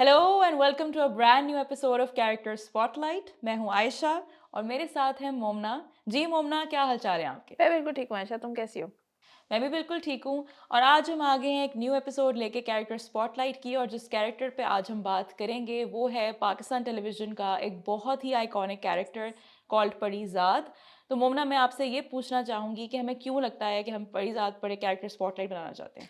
Hello and welcome to a brand new episode of character spotlight. मैं हूं आयशा और मेरे साथ हैं मोमना। जी मोमना, क्या हालचाल है आपके? मैं बिल्कुल ठीक हूँ आयशा, तुम कैसी हो? मैं भी बिल्कुल ठीक हूँ। और आज हम आ गए हैं एक न्यू एपिसोड लेके कैरेक्टर स्पॉटलाइट की, और जिस कैरेक्टर पे आज हम बात करेंगे वो है पाकिस्तान टेलीविज़न का एक बहुत ही आइकॉनिक कैरेक्टर कॉल्ड परीज़ाद। तो मोमना, मैं आपसे ये पूछना चाहूँगी कि हमें क्यों लगता है कि हम परीज़ाद पर एक कैरेक्टर स्पॉटलाइट बनाना चाहते हैं?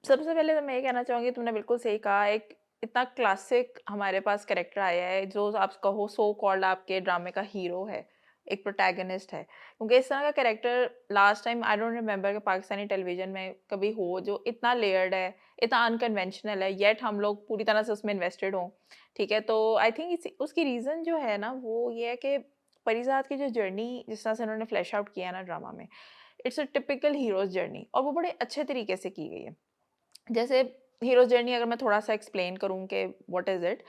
सबसे पहले तो मैं ये कहना चाहूँगी, तुमने बिल्कुल सही कहा। एक इतना क्लासिक हमारे पास कैरेक्टर आया है जो आप कहो सो कॉल्ड आपके ड्रामे का हीरो है, एक प्रोटैगनिस्ट है। क्योंकि इस तरह का character last time I don't remember कि पाकिस्तानी टेलीविज़न में कभी हो जो इतना लेयर्ड है, इतना अनकन्वेंशनल है, येट हम लोग पूरी तरह से उसमें इन्वेस्टेड हों। ठीक है? तो आई थिंक इस उसकी रीज़न जो है ना वो ये है कि परिज़ाद की जो जर्नी जिस तरह से उन्होंने फ्लैश आउट किया है ना ड्रामा में, it's a typical heroes journey और वो बड़े अच्छे तरीके से की गई है। जैसे हीरोज़ जर्नी अगर मैं थोड़ा-सा एक्सप्लेन करूँ कि व्हाट इज़ इट?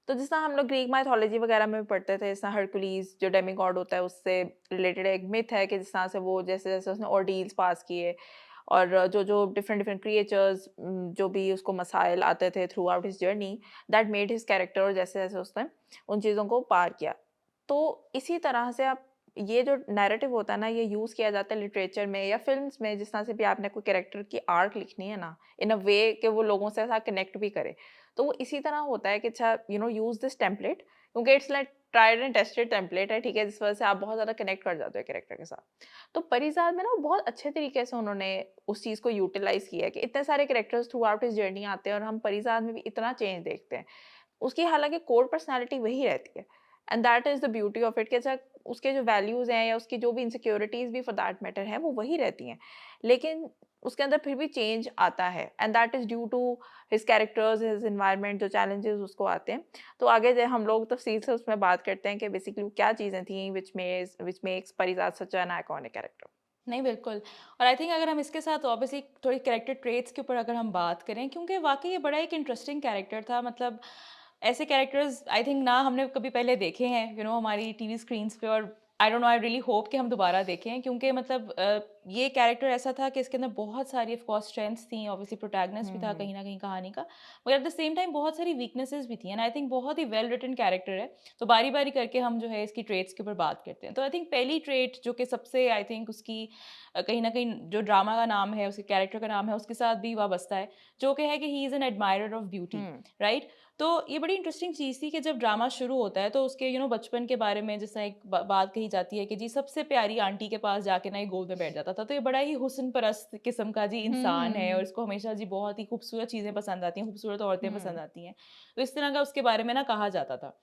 तो जिस तरह हम लोग ग्रीक माइथोलॉजी वगैरह में भी पढ़ते थे, जैसा हरकुलिस जो डेमिगॉड होता है उससे रिलेटेड एक मिथ है कि जिस तरह से वो जैसे-जैसे उसने ऑर्डील्स पास किए और जो-जो डिफरेंट-डिफरेंट क्रिएचर्स जो भी उसको मसाइल आते थे through out his journey, that made his character और जैसे-जैसे उसने उन चीज़ों को पार किया। तो इसी तरह से आप ये जो नैरेटिव होता है ना, ये यूज़ किया जाता है लिटरेचर में या फ़िल्म्स में, जिस तरह से भी आपने कोई कैरेक्टर की आर्क लिखनी है ना, इन अ वे कि वो लोगों से ऐसा कनेक्ट भी करे। तो वो इसी तरह होता है कि अच्छा यूज़ दिस टेम्पलेट क्योंकि it's like tried and tested template है, ठीक है? जिस वजह से आप बहुत ज़्यादा कनेक्ट कर जाते हो कैरेक्टर के साथ। तो परिज़ाद में ना बहुत अच्छे तरीके से उन्होंने उस चीज़ को यूटिलाइज़ किया है कि इतने सारे characters through out his journey आते हैं और हम परिज़ाद में भी इतना चेंज देखते हैं। उसकी हालाँकि कोर पर्सनैलिटी वही रहती है and that is the beauty of it कि अच्छा उसके जो वैल्यूज़ हैं या उसकी जो भी इनसिक्योरिटीज़ भी फॉर दैट मैटर है, वो वही रहती हैं। लेकिन उसके अंदर फिर भी चेंज आता है and that is due to his characters, his environment, जो चैलेंजेस उसको आते हैं। तो आगे जो हम लोग तफ़सील से उसमें बात करते हैं कि बेसिकली क्या चीज़ें थी which makes Parizaad such an iconic character. नहीं, बिल्कुल। और आई थिंक अगर हम इसके साथ ऑब्वियसली थोड़ी कैरेक्टर ट्रेट्स के ऊपर अगर हम बात करें, क्योंकि वाक़ई ये बड़ा एक इंटरेस्टिंग कैरेक्टर था। मतलब ऐसे कैरेक्टर्स आई थिंक ना हमने कभी पहले देखे हैं, हमारी टीवी स्क्रीन्स पे। और I don't know, I really hope कि हम दोबारा देखें, क्योंकि मतलब ये कैरेक्टर ऐसा था कि इसके अंदर बहुत सारी ऑफ कोर्स स्ट्रेंथ्स थी। ऑब्वियसली प्रोटैगनिस्ट भी था हुँ, कहीं न कहीं कहानी का, मगर एट द सेम टाइम बहुत सारी वीकनेसेस भी थी। एंड आई थिंक बहुत ही वेल रिटन कैरेक्टर है। तो बारी-बारी करके हम जो है इसकी ट्रेट्स के ऊपर बात करते हैं। तो आई थिंक पहली ट्रेट जो कि सबसे आई थिंक उसकी कहीं न कहीं जो ड्रामा का नाम है, उसके कैरेक्टर का नाम है, उसके साथ भी वाबस्ता है, जो कि है कि he is an admirer of beauty, hmm, right? तो ये बड़ी इंटरेस्टिंग चीज़ थी कि जब ड्रामा शुरू होता है तो उसके बचपन के बारे में जैसा एक बात कही जाती है कि जी सबसे प्यारी आंटी के पास जाके ना ये गोद में बैठ जाता था। तो ये बड़ा ही हुस्न परस्त किस्म का जी हुँ, इंसान है, और हुँ, इसको हमेशा जी बहुत ही खूबसूरत चीज़ें पसंद आती हैं, खूबसूरत औरतें पसंद हुँ, आती हैं। तो इस तरह का उसके बारे में ना कहा जाता था।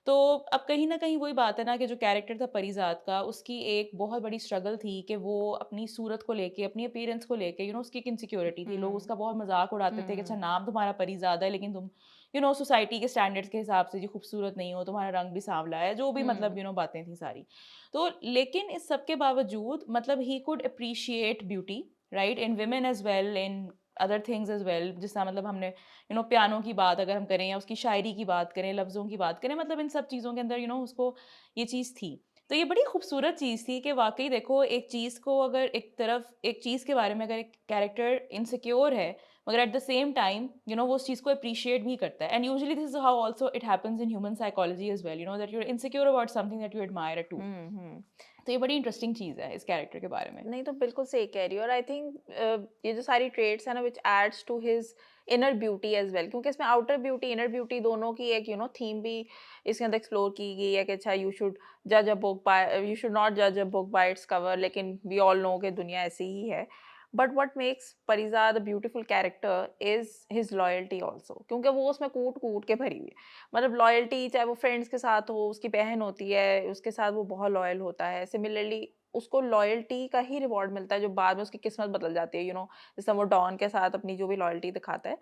तो अब कहीं न कहीं वही बात है ना कि जो कैरेक्टर था परिज़ाद का, उसकी एक बहुत बड़ी स्ट्रगल थी कि वो अपनी सूरत को लेके, अपनी अपीयरेंस को लेके, उसकी एक इनसिक्योरिटी थी। लोग हुँ, उसका बहुत मज़ाक उड़ाते थे कि अच्छा हुँ, नाम तुम्हारा परिज़ाद है, लेकिन तुम सोसाइटी के स्टैंडर्ड्स के हिसाब से जी खूबसूरत नहीं हो, तुम्हारा रंग भी सांवला है, जो भी मतलब हुँ, बातें थी सारी। तो लेकिन इस सब के बावजूद मतलब he could appreciate beauty, right? In women as well, in other things as well. जिस तरह मतलब हमने पियानो की बात अगर हम करें या उसकी शायरी की बात करें, लफ्ज़ों की बात करें, मतलब इन सब चीज़ों के अंदर उसको ये चीज़ थी। तो ये बड़ी खूबसूरत चीज़ थी कि वाक़ई देखो, एक चीज़ को अगर एक तरफ एक चीज़ के बारे में अगर एक कैरेक्टर इनसिक्योर है, मगर एट द सेम टाइम वो उस चीज़ को एप्रिशिएट भी करता है। And usually this is how also it happens in human psychology as well, that you are insecure about something that you admire too. Hmm, hmm. तो ये बड़ी इंटरेस्टिंग चीज़ है इस कैरेक्टर के बारे में। नहीं, तो बिल्कुल सही कह रही हो और आई थिंक ये जो सारी ट्रेड्स हैं ना which adds to his inner beauty as well, क्योंकि इसमें आउटर ब्यूटी, इनर ब्यूटी दोनों की एक थीम भी इसके अंदर एक्सप्लोर की गई है कि अच्छा यू शुड नॉट जज a book by its cover, लेकिन वी ऑल नो कि दुनिया ऐसी ही है। But what makes Parizaad a beautiful character is his loyalty also, क्योंकि वो उसमें कूट-कूट के भरी हुई है। मतलब लॉयल्टी चाहे वो फ्रेंड्स के साथ हो, उसकी बहन होती है, उसके साथ वो बहुत लॉयल होता है। सिमिलरली उसको लॉयल्टी का ही रिवॉर्ड मिलता है जो बाद में उसकी किस्मत बदल जाती है, जैसे वो डॉन के साथ अपनी जो भी लॉयल्टी दिखाता है।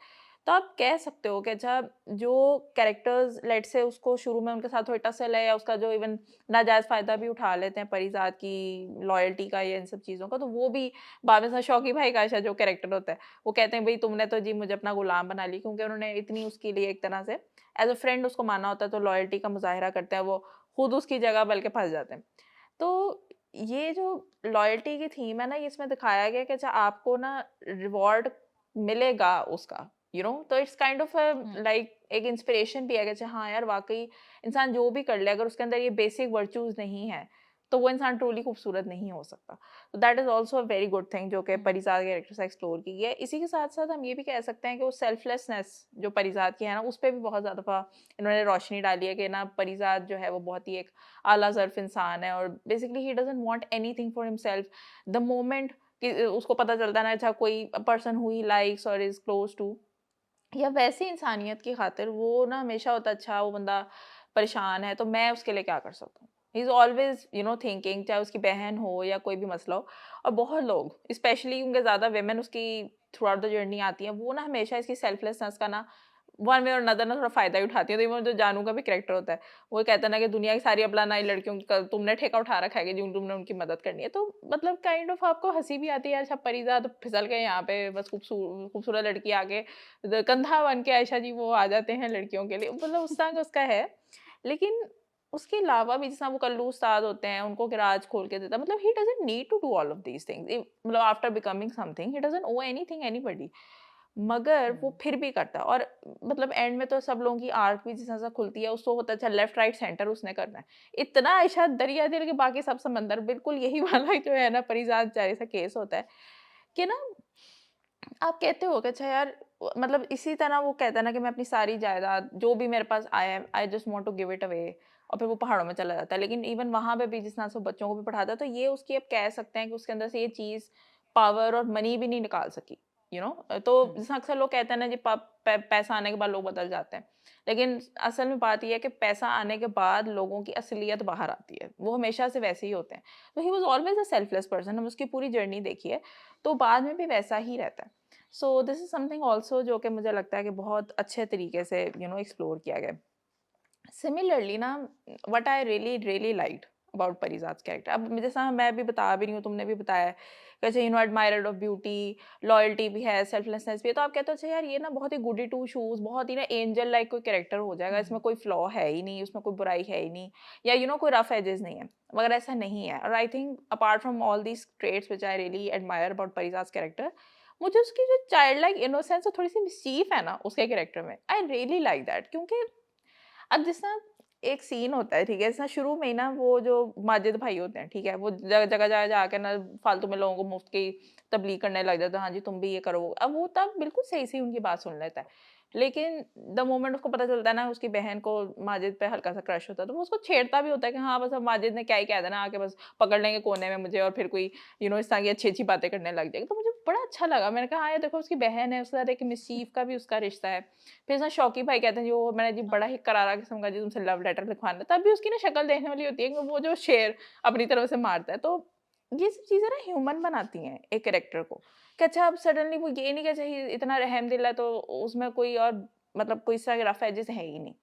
तो आप कह सकते हो कि अच्छा जो कैरेक्टर्स लेट्स से उसको शुरू में उनके साथ थोड़ी टसल है या उसका जो इवन नाजायज़ फ़ायदा भी उठा लेते हैं परिज़ाद की लॉयल्टी का या इन सब चीज़ों का, तो वो भी बाद में शौकी भाई का जो कैरेक्टर होता है, वो कहते हैं भई तुमने तो जी मुझे अपना गुलाम बना ली, क्योंकि उन्होंने इतनी उसके लिए एक तरह से एज़ अ फ्रेंड उसको माना होता है, तो लॉयल्टी का मुज़ाहिरा करते हैं वो, खुद उसकी जगह बल्कि फँस जाते हैं। तो ये जो लॉयल्टी की थीम है ना, ये इसमें दिखाया गया है कि अच्छा आपको ना रिवॉर्ड मिलेगा उसका, तो it's kind of hmm, like एक इंस्पिरेशन भी है कि अच्छा हाँ यार वाकई इंसान जो भी कर ले अगर उसके अंदर ये बेसिक वर्च्यूज नहीं है तो वो इंसान ट्रूली खूबसूरत नहीं हो सकता। तो that is also a very good thing जो कि हुँ, परिजात कैरेक्टर से एक्सप्लोर की गई है। इसी के साथ साथ हम ये भी कह सकते हैं कि वो सेल्फलेसनेस जो परिजात की है ना उस पर भी बहुत ज़्यादा इन्होंने रोशनी डाली है कि ना परिजात जो है वो बहुत ही एक आला ज़र्फ इंसान है और basically he doesn't want anything for himself. The moment कि उसको पता चलता है ना अच्छा कोई पर्सन हु ही लाइक्स और इज क्लोज टू या वैसी इंसानियत की खातिर वो ना हमेशा होता अच्छा वो बंदा परेशान है तो मैं उसके लिए क्या कर सकता हूँ। ही इज ऑलवेज थिंकिंग चाहे उसकी बहन हो या कोई भी मसला हो। और बहुत लोग स्पेशली उनके ज्यादा वेमेन उसकी थ्रू आउट द जर्नी आती हैं वो ना हमेशा इसकी सेल्फलेसनेस का ना वन वे और अनदर ना थोड़ा फ़ायदा ही उठाती है। तो इवन जो जानू का भी कैरेक्टर होता है, वो कहता है ना कि दुनिया की सारी अपना-नाई लड़कियों की क तुमने ठेका उठा रखा है कि जो तुमने उनकी मदद करनी है। तो मतलब काइंड ऑफ आपको हँसी भी आती है, अच्छा परिज़ाद फिसल गए यहाँ पे बस खूबसूरत लड़की आके कंधा बन के आयशा जी वो आ जाते हैं लड़कियों के लिए। मतलब उस तरह का उसका है। लेकिन उसके अलावा भी जैसा वो कल्लू उस्ताद होते हैं, उनको गैराज खोल के देता है। मतलब he doesn't need to do all of these things. मतलब after becoming something, he doesn't owe anything anybody. मगर वो हुँ, फिर भी करता है और मतलब एंड में तो सब लोगों की आर्क भी जिस तरह से खुलती है उसको होता है अच्छा लेफ्ट राइट सेंटर उसने करना है। इतना आयशा दरिया दिल के बाकी सब समंदर बिल्कुल यही वाला जो है ना परिजात बेचारे सा केस होता है कि ना आप कहते हो कि अच्छा यार मतलब इसी तरह वो कहता है ना कि मैं अपनी सारी जायदाद जो भी मेरे पास आया है I just want to give it away और फिर वो पहाड़ों में चला जाता है। लेकिन इवन वहां पे भी जिस तरह से वो बच्चों को भी पढ़ाता है तो ये उसकी अब कह सकते हैं कि उसके अंदर से ये चीज पावर और मनी भी नहीं निकाल सकी। तो हुँ, जैसा अक्सर लोग कहते हैं ना जी पैसा आने के बाद लोग बदल जाते हैं। लेकिन असल में बात यह है कि पैसा आने के बाद लोगों की असलियत बाहर आती है, वो हमेशा से वैसे ही होते हैं। तो he was always a selfless person, हम उसकी पूरी जर्नी देखी है तो बाद में भी वैसा ही रहता है। So this is something also जो कि मुझे लगता है कि बहुत अच्छे तरीके से एक्सप्लोर किया गया। सिमिलरली ना what I really really liked about Parijat character, अब जैसा मैं भी बता भी रही हूँ तुमने भी बताया है कि अच्छा एडमायरर ऑफ ब्यूटी, लॉयल्टी भी है, सेल्फलेसनेस भी है, तो आप कहते हो अच्छा यार ये ना बहुत ही गुडी टू शूज, बहुत ही ना एंजल लाइक कोई कैरेक्टर हो जाएगा, इसमें हुँ, कोई फ्लॉ है ही नहीं, उसमें कोई बुराई है ही नहीं, या कोई रफ एजेस नहीं है। मगर ऐसा नहीं है और I think apart from all these traits which I really admire about Parijat character, मुझे उसकी जो चाइल्ड लाइक इनोसेंस और थोड़ी सी मिस्चीफ है ना उसके कैरेक्टर में, आई रियली लाइक दैट। क्योंकि अब जिस ना एक सीन होता है, ठीक है? जैसा शुरू में ही ना वो जो माजिद भाई होते हैं, ठीक है? वो जगह जा जाके ना फालतू में लोगों को मुफ्त की तबलीग करने लग जाते हैं, हाँ जी, तुम भी ये करो। अब वो तब बिल्कुल सही से उनकी बात सुन लेता है। लेकिन द मोमेंट उसको पता चलता है ना उसकी बहन को माजिद पे हल्का-सा क्रश होता है, तो वो उसको छेड़ता भी होता है कि हाँ, बस अब माजिद ने क्या ही कह देना आके बस पकड़ लेंगे कोने में मुझे और फिर कोई इस तरह की अच्छी-अच्छी बातें करने लग जाएगा। तो मुझे बड़ा अच्छा लगा। मैंने कहा, हाँ, ये देखो उसकी बहन है, उसके साथ एक मिस्चीफ का भी उसका रिश्ता है। फिर ना शौकी भाई कहते हैं जी वो मैंने जी बड़ा ही करारा किस्म का जी तुमसे लव लेटर लिखवाना है, तब भी उसकी ना शक्ल देखने वाली होती है कि वो जो शेर अपनी तरफ से मारता है। तो ये सब चीज़ें ना ह्यूमन बनाती हैं एक कैरेक्टर को, कि अच्छा अब सडनली वो ये नहीं कि अच्छा इतना रहमदिल है तो उसमें कोई और मतलब कोई इस तरह के रफ एजेस है ही नहीं।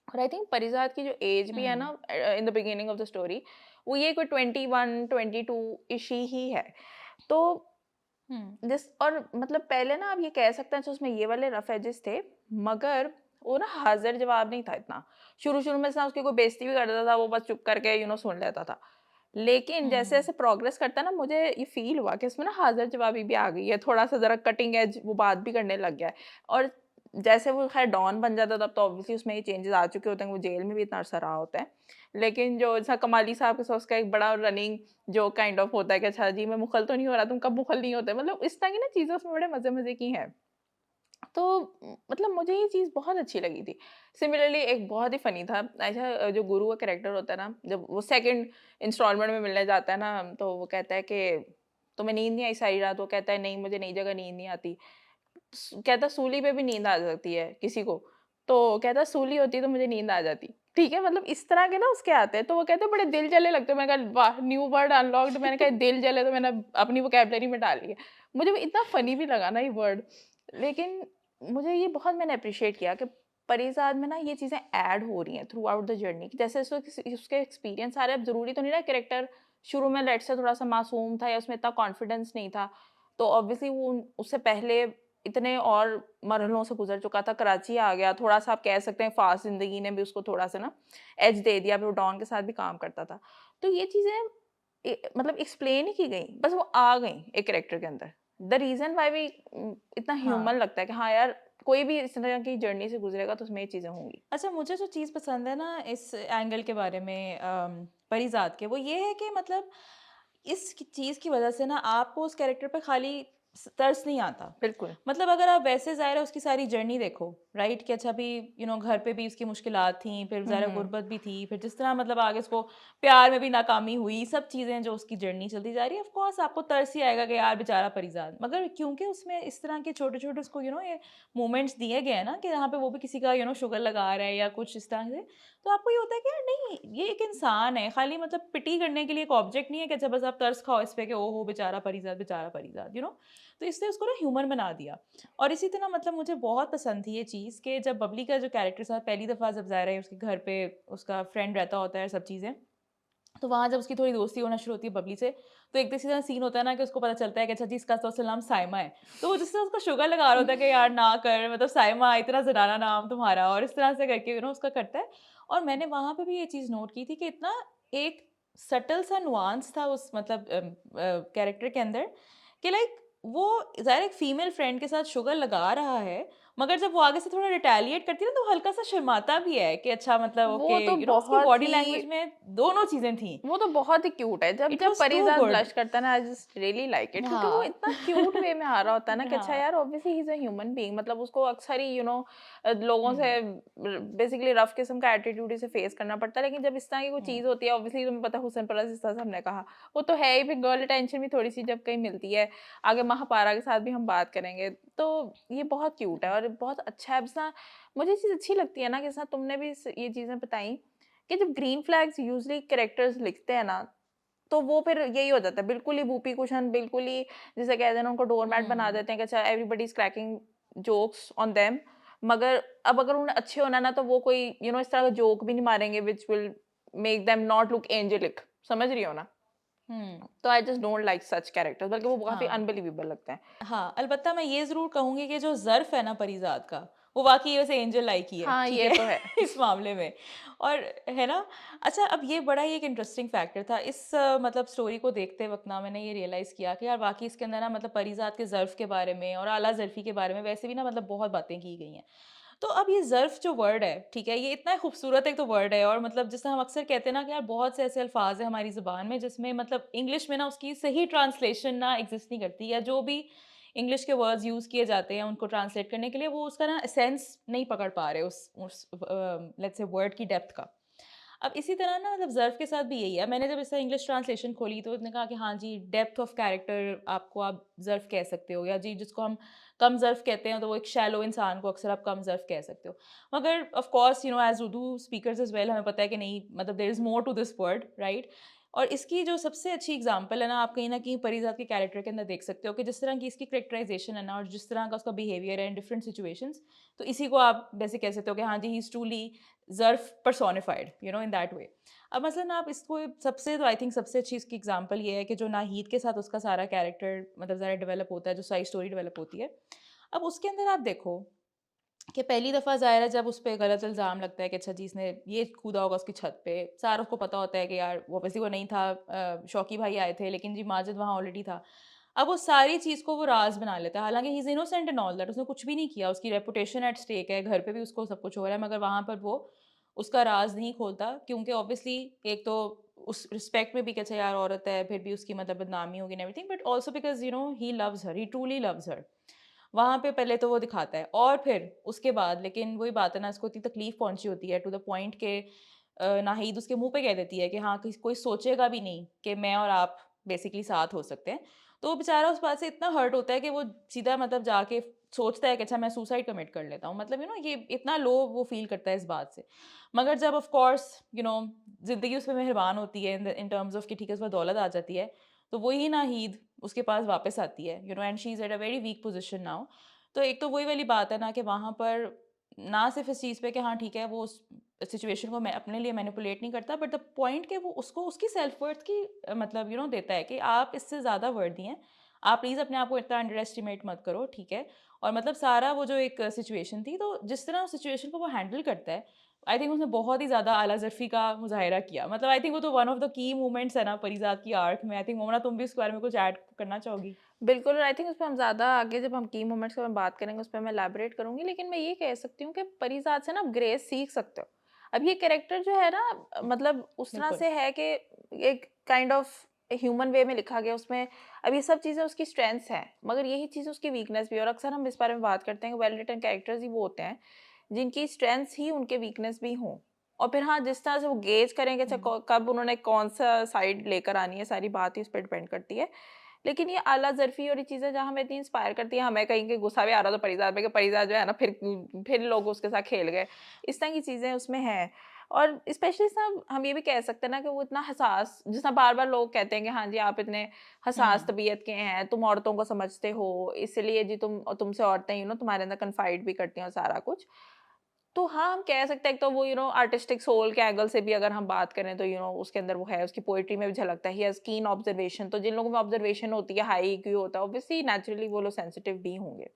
और आई थिंक परिज़ात की जो एज भी है हुँ, ना in the beginning of the story, वो ये कोई 21, 22 इशी ही है। तो हुँ, जिस और मतलब पहले ना आप ये कह सकते हैं अच्छा उसमें ये वाले रफ एजेस थे, मगर वो ना हाज़िर जवाब नहीं था इतना। शुरू-शुरू में ना उसकी कोई बेइज़्ती भी कर देता था, वो बस चुप करके सुन लेता था। लेकिन हुँ, जैसे-जैसे प्रोग्रेस करता है ना मुझे ये फ़ील हुआ कि इसमें ना हाज़िर जवाबी भी आ गई है, थोड़ा-सा ज़रा कटिंग एज वो बात भी करने लग गया है। और जैसे वो ख़ैर डॉन बन जाता है तब तो ऑब्वियसली उसमें ये चेंजेज़ आ चुके होते हैं, वो जेल में भी इतना अरसा रहा होता है। लेकिन जो जैसा कमाली साहब के साथ उसका एक बड़ा रनिंग जो काइंड ऑफ होता है कि अच्छा जी मैं मुखल तो नहीं हो रहा, तुम कब मुखल नहीं होते? मतलब इस तरह की ना चीज़ें उसमें बड़े मज़े-मज़े की हैं। तो मतलब मुझे ये चीज़ बहुत अच्छी लगी थी। सिमिलरली एक बहुत ही फ़नी था, अच्छा जो गुरु का कैरेक्टर होता है ना, जब वो सेकंड इंस्टॉलमेंट में मिलने जाता है ना, तो वो कहता है कि तुम्हें नींद नहीं आई सारी रात? वो कहता है नहीं मुझे नई जगह नींद नहीं आती। कहता सूली पे भी नींद आ जाती है किसी को, तो कहता सूली होती तो मुझे नींद आ जाती। ठीक है? मतलब इस तरह के ना उसके आते हैं, तो वो कहते हैं बड़े दिल जले लगते हैं। मैंने कहा वाह! New word unlocked. मैंने कहा दिल जले तो मैंने अपनी वोकैब्युलरी में डाल लिया। मुझे वो इतना फ़नी भी लगा ना ये वर्ड। लेकिन मुझे ये बहुत मैंने एप्रिशिएट किया कि परिज़ाद में ना ये चीज़ें ऐड हो रही हैं थ्रू आउट द जर्नी, जैसे उसके एक्सपीरियंस आ रहे हैं। अब ज़रूरी तो नहीं ना कैरेक्टर शुरू में लेट्स से थोड़ा-सा मासूम था या उसमें इतना कॉन्फिडेंस नहीं था, तो ऑब्वियसली वो उससे पहले इतने और मरहलों से गुज़र चुका था, कराची आ गया, थोड़ा-सा आप कह सकते हैं फ़ास्ट ज़िंदगी ने भी उसको थोड़ा-सा ना एज दे दिया, फिर वो डॉन के साथ भी काम करता था। तो ये चीज़ें मतलब एक्सप्लेन ही की गई, बस वो आ गई एक कैरेक्टर के अंदर। द रीज़न व्हाई इतना हाँ, ह्यूमन लगता है कि हाँ यार, कोई भी इस तरह की जर्नी से गुजरेगा तो उसमें ये चीज़ें होंगी। अच्छा, मुझे जो चीज़ पसंद है ना इस एंगल के बारे में परिज़ाद के, वो ये है कि मतलब इस चीज़ की वजह से ना आपको उस कैरेक्टर पे खाली तरस नहीं आता। बिल्कुल। मतलब अगर आप वैसे ज़ाहिर है उसकी सारी जर्नी देखो, राइट? कि अच्छा अभी घर पे भी उसकी मुश्किलात थी, फिर हुँ, ज़ाहिर है हुँ। गुर्बत भी थी, फिर जिस तरह मतलब आगे उसको प्यार में भी नाकामी हुई, सब चीज़ें जो उसकी जर्नी चलती जा रही है, ऑफ़ कोर्स आपको तरस ही आएगा कि यार बेचारा परिज़ाद। मगर क्योंकि उसमें इस तरह के छोटे-छोटे उसको ये मोमेंट्स दिए गए हैं ना कि जहाँ पे वो भी किसी का शुगर लगा रहा है या कुछ इस तरह से, तो आपको ये होता है कि यार नहीं, ये एक इंसान है, खाली मतलब पिटी करने के लिए एक ऑब्जेक्ट नहीं है कि अच्छा बस आप तरस खाओ इस पे कि ओहो बेचारा परिज़ाद, तो इसने उसको ना ह्यूमन बना दिया। और इसी तरह मतलब मुझे बहुत पसंद थी ये चीज़ कि जब बबली का जो कैरेक्टर था पहली दफ़ा जब ज़ाहिर है उसके घर पे उसका फ्रेंड रहता होता है सब चीज़ें, तो वहाँ जब उसकी थोड़ी दोस्ती होना शुरू होती है बबली से, तो एक सीधा सीन होता है ना कि उसको पता चलता है कि अच्छा जी इसका तो असल नाम साइमा है। तो वो जिससे उसका शुगर लगा रहा होता है कि यार ना कर, मतलब साइमा इतना ज़नाना नाम तुम्हारा, और इस तरह से करके उसका करता है। और मैंने वहाँ पे भी ये चीज़ नोट की थी कि इतना एक सटल सा नुआंस था उस मतलब कैरेक्टर के अंदर कि लाइक वो ज़ाहिर है एक फीमेल फ्रेंड के साथ शुगर लगा रहा है, मगर जब वो आगे से थोड़ा रिटेलिएट करती है ना तो हल्का सा शर्माता भी है कि अच्छा मतलब ओके वो तो उसकी बहुत बॉडी ही लैंग्वेज में दोनों चीज़ें थी। वो तो बहुत ही क्यूट है। जब इट जब was to Parizaad good. Blush करता है ना, I just really like it, क्योंकि वो हाँ। इतना क्यूट वे में आ रहा होता है ना कि अच्छा हाँ। यार obviously he is a human being. मतलब उसको अक्सर ही लोगों से हुँ, बेसिकली रफ किस्म का एटीट्यूड इसे फेस करना पड़ता है। लेकिन जब इस तरह की कोई हुँ, चीज़ होती है, ऑब्वियसली तुम्हें पता है हुस्न परस्त जिस तरह से हमने कहा, वो तो है ही। फिर गर्ल अटेंशन भी थोड़ी-सी जब कहीं मिलती है, आगे महापारा के साथ भी हम बात करेंगे, तो ये बहुत क्यूट है और बहुत अच्छा है। अब ना मुझे ये चीज़ अच्छी लगती है ना कि जैसा तुमने भी ये चीज़ें बताई कि जब ग्रीन फ्लैग्स यूजुअली कैरेक्टर्स लिखते हैं ना, तो वो फिर यही हो जाता है, बिल्कुल ही वूपी कुशन, बिल्कुल ही जिसे कहते हैं ना, उनको डोरमैट बना हुँ। देते हैं कि अच्छा everybody is cracking jokes on them. मगर अब अगर उन्हें अच्छे होना है ना, तो वो कोई इस तरह का जोक भी नहीं मारेंगे which will make them not look angelic. समझ रही हो ना? हुँ, तो I just don't like such characters, बल्कि वो काफ़ी हाँ। अनबिलीवेबल लगते हैं। हाँ, अलबत्ता मैं ये ज़रूर कहूँगी कि जो ज़र्फ़ है ना परिज़ाद का, वो वाक़ई वैसे एंजेल लाइक ही है, हाँ, ठीक ये है? तो है। इस मामले में। और है ना? अच्छा, अब ये बड़ा ही एक इंटरेस्टिंग फैक्टर था। इस मतलब स्टोरी को देखते वक़्त ना मैंने ये रियलाइज़ किया कि यार वाक़ई इसके अंदर ना मतलब परिज़ाद के ज़र्फ़ के बारे में और आला ज़र्फ़ी के बारे में वैसे भी ना मतलब बहुत बातें की गई हैं। तो अब ये ज़र्फ़ जो वर्ड है, ठीक है? ये इतना खूबसूरत एक तो वर्ड है, और मतलब जैसे हम अक्सर कहते हैं ना कि यार बहुत से ऐसे अल्फ़ाज़ हैं हमारी ज़ुबान में जिसमें मतलब इंग्लिश में ना उसकी सही ट्रांसलेशन ना एग्ज़िस्ट नहीं करती, या जो भी इंग्लिश के वर्ड्स यूज़ किए जाते हैं उनको ट्रांसलेट करने के लिए वो उसका ना सेंस नहीं पकड़ पा रहे उस लेट्स से वर्ड की डेप्थ का। अब इसी तरह ना मतलब ज़र्फ़ के साथ भी यही है। मैंने जब इसका इंग्लिश ट्रांसलेशन खोली तो उसने कहा कि हाँ जी, डेप्थ ऑफ़ कैरेक्टर आपको आप ज़र्फ़ कह सकते हो, या जी जिसको हम कम ज़र्फ़ कहते हैं तो वो एक शैलो इंसान को अक्सर आप कम ज़र्फ़ कह सकते हो। मगर of course as Urdu speakers as well हमें पता है कि नहीं, मतलब there is more to this word, right? और इसकी जो सबसे अच्छी एग्ज़ाम्पल है ना, आप कहीं न कहीं परिज़ाद के कैरेक्टर के अंदर देख सकते हो कि जिस तरह की इसकी कैरेक्टराइज़ेशन है ना और जिस तरह का उसका बिहेवियर है इन डिफरेंट सिचुएशंस, तो इसी को आप वैसे कह सकते हो कि हाँ जी, ही इज़ ट्रूली ज़र्फ़ पर्सोनिफाइड इन दैट वे। अब मसलन आप इसको सबसे तो आई थिंक सबसे अच्छी इसकी एग्ज़ाम्पल ये है कि जो नाहीद के साथ उसका सारा कैरेक्टर मतलब ज़रा डेवलप होता है, जो सारी स्टोरी डेवलप होती है। अब उसके अंदर आप देखो कि पहली दफ़ा ज़ाहिर है जब उस पे गलत इल्ज़ाम लगता है कि अच्छा जी इसने ये कूदा होगा उसकी छत पे, सारों को पता होता है कि यार वो ऑब्वियसली वो नहीं था, शौकी भाई आए थे लेकिन जी माजिद वहाँ ऑलरेडी था। अब वो सारी चीज़ को वो राज़ बना लेता है, हालाँकि he is innocent in all that, उसने कुछ भी नहीं किया, उसकी रेपुटेशन एट स्टेक है, घर पे भी उसको सब कुछ हो रहा है, मगर वहाँ पर वो उसका राज़ नहीं खोलता क्योंकि ऑब्वियसली एक तो उस रिस्पेक्ट में भी कि अच्छा यार औरत है, फिर भी उसकी मतलब बदनामी होगी and everything, but also because he loves her, he truly loves her. वहाँ पे पहले तो वो दिखाता है और फिर उसके बाद लेकिन वही बात है ना, इसको इतनी तकलीफ़ पहुँची होती है टू द पॉइंट कि नाहीद उसके मुँह पे कह देती है कि हाँ, कोई सोचेगा भी नहीं कि मैं और आप बेसिकली साथ हो सकते हैं। तो वो बेचारा उस बात से इतना हर्ट होता है कि वो सीधा मतलब जाके सोचता है कि अच्छा मैं सुसाइड कमिट कर लेता हूँ। मतलब ये इतना लो वो फ़ील करता है इस बात से। मगर जब ऑफ़ कोर्स ज़िंदगी उस पे मेहरबान होती है इन टर्म्स ऑफ़ कि ठीक है, उस पर दौलत आ जाती है, तो वही नाहीद उसके पास वापस आती है, and she is at a very weak position now. तो एक तो वही वाली बात है ना कि वहाँ पर ना सिर्फ़ इस चीज़ पे कि हाँ, ठीक है, वो उस सिचुएशन को मैं अपने लिए मैनिपुलेट नहीं करता, बट द पॉइंट कि वो उसको उसकी सेल्फ वर्थ की मतलब देता है कि आप इससे ज़्यादा वर्दी हैं। आप प्लीज़ अपने आप को इतना अंडर एस्टिमेट मत करो, ठीक है? और मतलब सारा वो जो एक सिचुएशन थी, तो जिस तरह उस सिचुएशन को वो हैंडल करता है, आई थिंक उसने बहुत ही ज़्यादा आला ज़र्फ़ी का मुज़ाहिरा किया। मतलब आई थिंक वो तो one of the key moments है ना परिज़ाद की आर्क में। आई थिंक मोमना तुम भी उसके बारे में कुछ ऐड करना चाहोगी? बिल्कुल, आई थिंक उसपे हम ज़्यादा आगे जब हम की मोमेंट्स के बारे में बात करेंगे, उसपे मैं एलैबोरेट करूँगी, लेकिन मैं ये कह सकती हूँ कि परिज़ाद से ना आप ग्रेस सीख सकते हो। अब ये कैरेक्टर जो है ना मतलब उस तरह बिल्कुल। से है कि एक काइंड ऑफ ह्यूमन वे में लिखा गया उसमें। अब ये सब चीज़ें उसकी स्ट्रेंथ्स हैं, मगर यही चीज़ उसकी वीकनेस भी है और अक्सर हम इस बारे में बात करते हैं कि वेल रिटन कैरेक्टर्स ही वो होते हैं, जिनकी स्ट्रेंथ्स ही उनके वीकनेस भी हों। और फिर हाँ, जिस तरह से वो गेज करेंगे अच्छा हुँ। कब उन्होंने कौन-सा साइड लेकर आनी है, सारी बात ही उस पे डिपेंड करती है। लेकिन ये आला ज़र्फ़ी और ये चीज़ें जहाँ हमें इतनी इंस्पायर करती हैं, हमें कहीं के गुस्सा भी आ रहा था परिज़ाद में कि परिज़ाद जो है ना फिर लोग उसके साथ खेल गए। इस तरह की चीज़ें उसमें हैं। और स्पेशली ना हम ये भी कह सकते हैं ना कि वो इतना हसास जिस तरह बार-बार लोग कहते हैं कि हाँ जी, आप इतने हसास हुँ। तबीयत के हैं, तुम औरतों को समझते हो, इसलिए जी तुमसे औरतें तुम्हारे अंदर कॉन्फाइड भी करती हैं और सारा कुछ। तो हाँ, हम कह सकते हैं एक तो वो आर्टिस्टिक सोल के एंगल से भी अगर हम बात करें तो उसके अंदर वो है, उसकी पोएट्री में भी झलकता है। ही हैज़ कीन ऑब्जर्वेशन, तो जिन लोगों में ऑब्जर्वेशन होती है, हाई ईक्यू होता है, ऑब्वियसली नेचुरली वो लोग सेंसिटिव भी होंगे।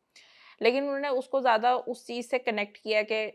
लेकिन उन्होंने उसको ज़्यादा उस चीज़ से कनेक्ट किया कि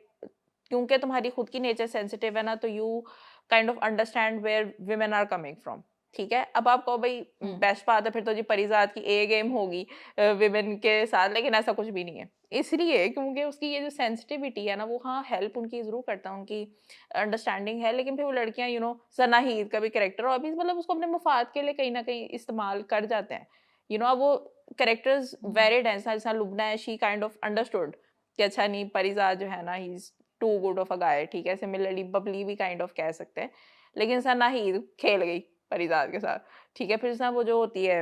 क्योंकि तुम्हारी खुद की नेचर सेंसिटिव है ना, तो you kind of understand where women are coming from. ठीक है? अब आप कहो भई हुँ। बेस्ट बात है फिर तो जी परिज़ाद की ए गेम होगी वुमेन के साथ, लेकिन ऐसा कुछ भी नहीं है। इसलिए क्योंकि उसकी ये जो सेंसिटिविटी है ना, वो हाँ, हेल्प उनकी ज़रूर करता है, उनकी अंडरस्टैंडिंग है, लेकिन फिर वो लड़कियाँ सना हीर का भी कैरेक्टर और अभी मतलब उसको अपने मुफ़ाद के लिए कहीं न कहीं इस्तेमाल कर जाते हैं। अब वो कैरेक्टर्स हुँ। वेरिड हैं, जैसा लुब्ना है, शी काइंड ऑफ अंडरस्टूड कि अच्छा नहीं, परिज़ाद जो है ना, he is too good of a guy, ठीक है? सिमिलरली बबली भी काइंड ऑफ कह सकते हैं। लेकिन सना हीर खेल गई परिज़ाद के साथ, ठीक है? फिर वो जो होती है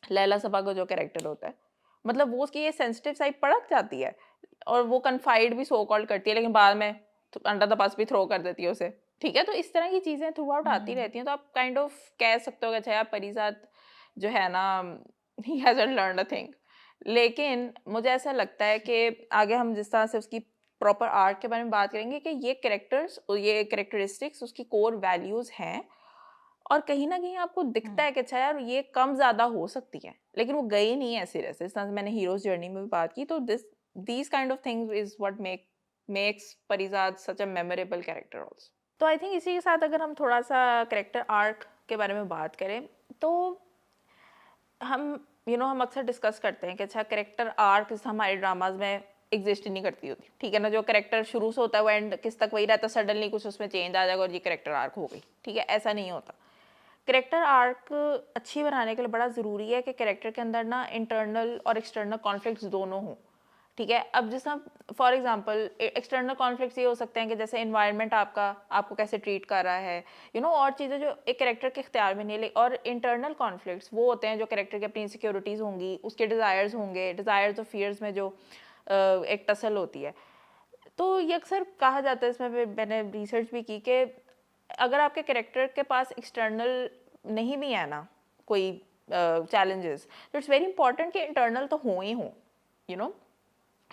लैला सबा का जो कैरेक्टर होता है, मतलब वो उसकी ये सेंसिटिव साइड भड़क जाती है और वो कन्फाइड भी सो कॉल्ड करती है, लेकिन बाद में अंडर द बस भी थ्रो कर देती है उसे, ठीक है? तो इस तरह की चीज़ें थ्रू आउट आती हुँ। रहती हैं, तो आप काइंड ऑफ कह सकते हो कि अच्छा यार परिज़ाद जो है ना, ही हैज़न्ट लर्न्ड अ थिंग। लेकिन मुझे ऐसा लगता है कि आगे हम जिस तरह से उसकी प्रॉपर आर्क के बारे में बात करेंगे कि ये कैरेक्टरिस्टिक्स उसकी कोर वैल्यूज़ हैं और कहीं न कहीं आपको दिखता हुँ। है कि अच्छा यार ये कम ज़्यादा हो सकती है, लेकिन वो गई नहीं है सिरे से। इस तरह से मैंने हीरोज़ जर्नी में भी बात की, तो these kind of things is what makes Parizaad such a memorable character also. तो आई थिंक इसी के साथ अगर हम थोड़ा-सा कैरेक्टर आर्क के बारे में बात करें, तो हम हम अक्सर डिस्कस करते हैं कि अच्छा कैरेक्टर आर्क्स हमारे ड्रामास में एग्जिस्ट ही नहीं करती होती, ठीक है ना? जो कैरेक्टर शुरू से होता है वो एंड किस तक वही रहता है, सडनली कुछ उसमें चेंज आ जाएगा और ये कैरेक्टर आर्क हो गई, ठीक है? ऐसा नहीं होता। कैरेक्टर आर्क अच्छी बनाने के लिए बड़ा ज़रूरी है कि कैरेक्टर के अंदर ना इंटरनल और एक्सटर्नल कॉन्फ्लिक्ट्स दोनों हों, ठीक है? अब जैसा फॉर एग्जांपल एक्सटर्नल कॉन्फ्लिक्ट्स ये हो सकते हैं कि जैसे एनवायरनमेंट आपको कैसे ट्रीट कर रहा है, और चीज़ें जो एक कैरेक्टर के इख्तियार में नहीं है। और इंटरनल कॉन्फ्लिक्ट्स वो होते हैं जो कैरेक्टर की अपनी इनसिक्योरिटीज़ होंगी, उसके डिज़ायर्स होंगे, डिज़ायर्स और फियर्स में जो एक टसल होती है। तो ये अक्सर कहा जाता है, इसमें मैंने रिसर्च भी की कि अगर आपके कैरेक्टर के पास एक्सटर्नल नहीं भी है ना कोई चैलेंजेस, तो इट्स वेरी इंपॉर्टेंट कि इंटरनल तो हो ही हो, यू नो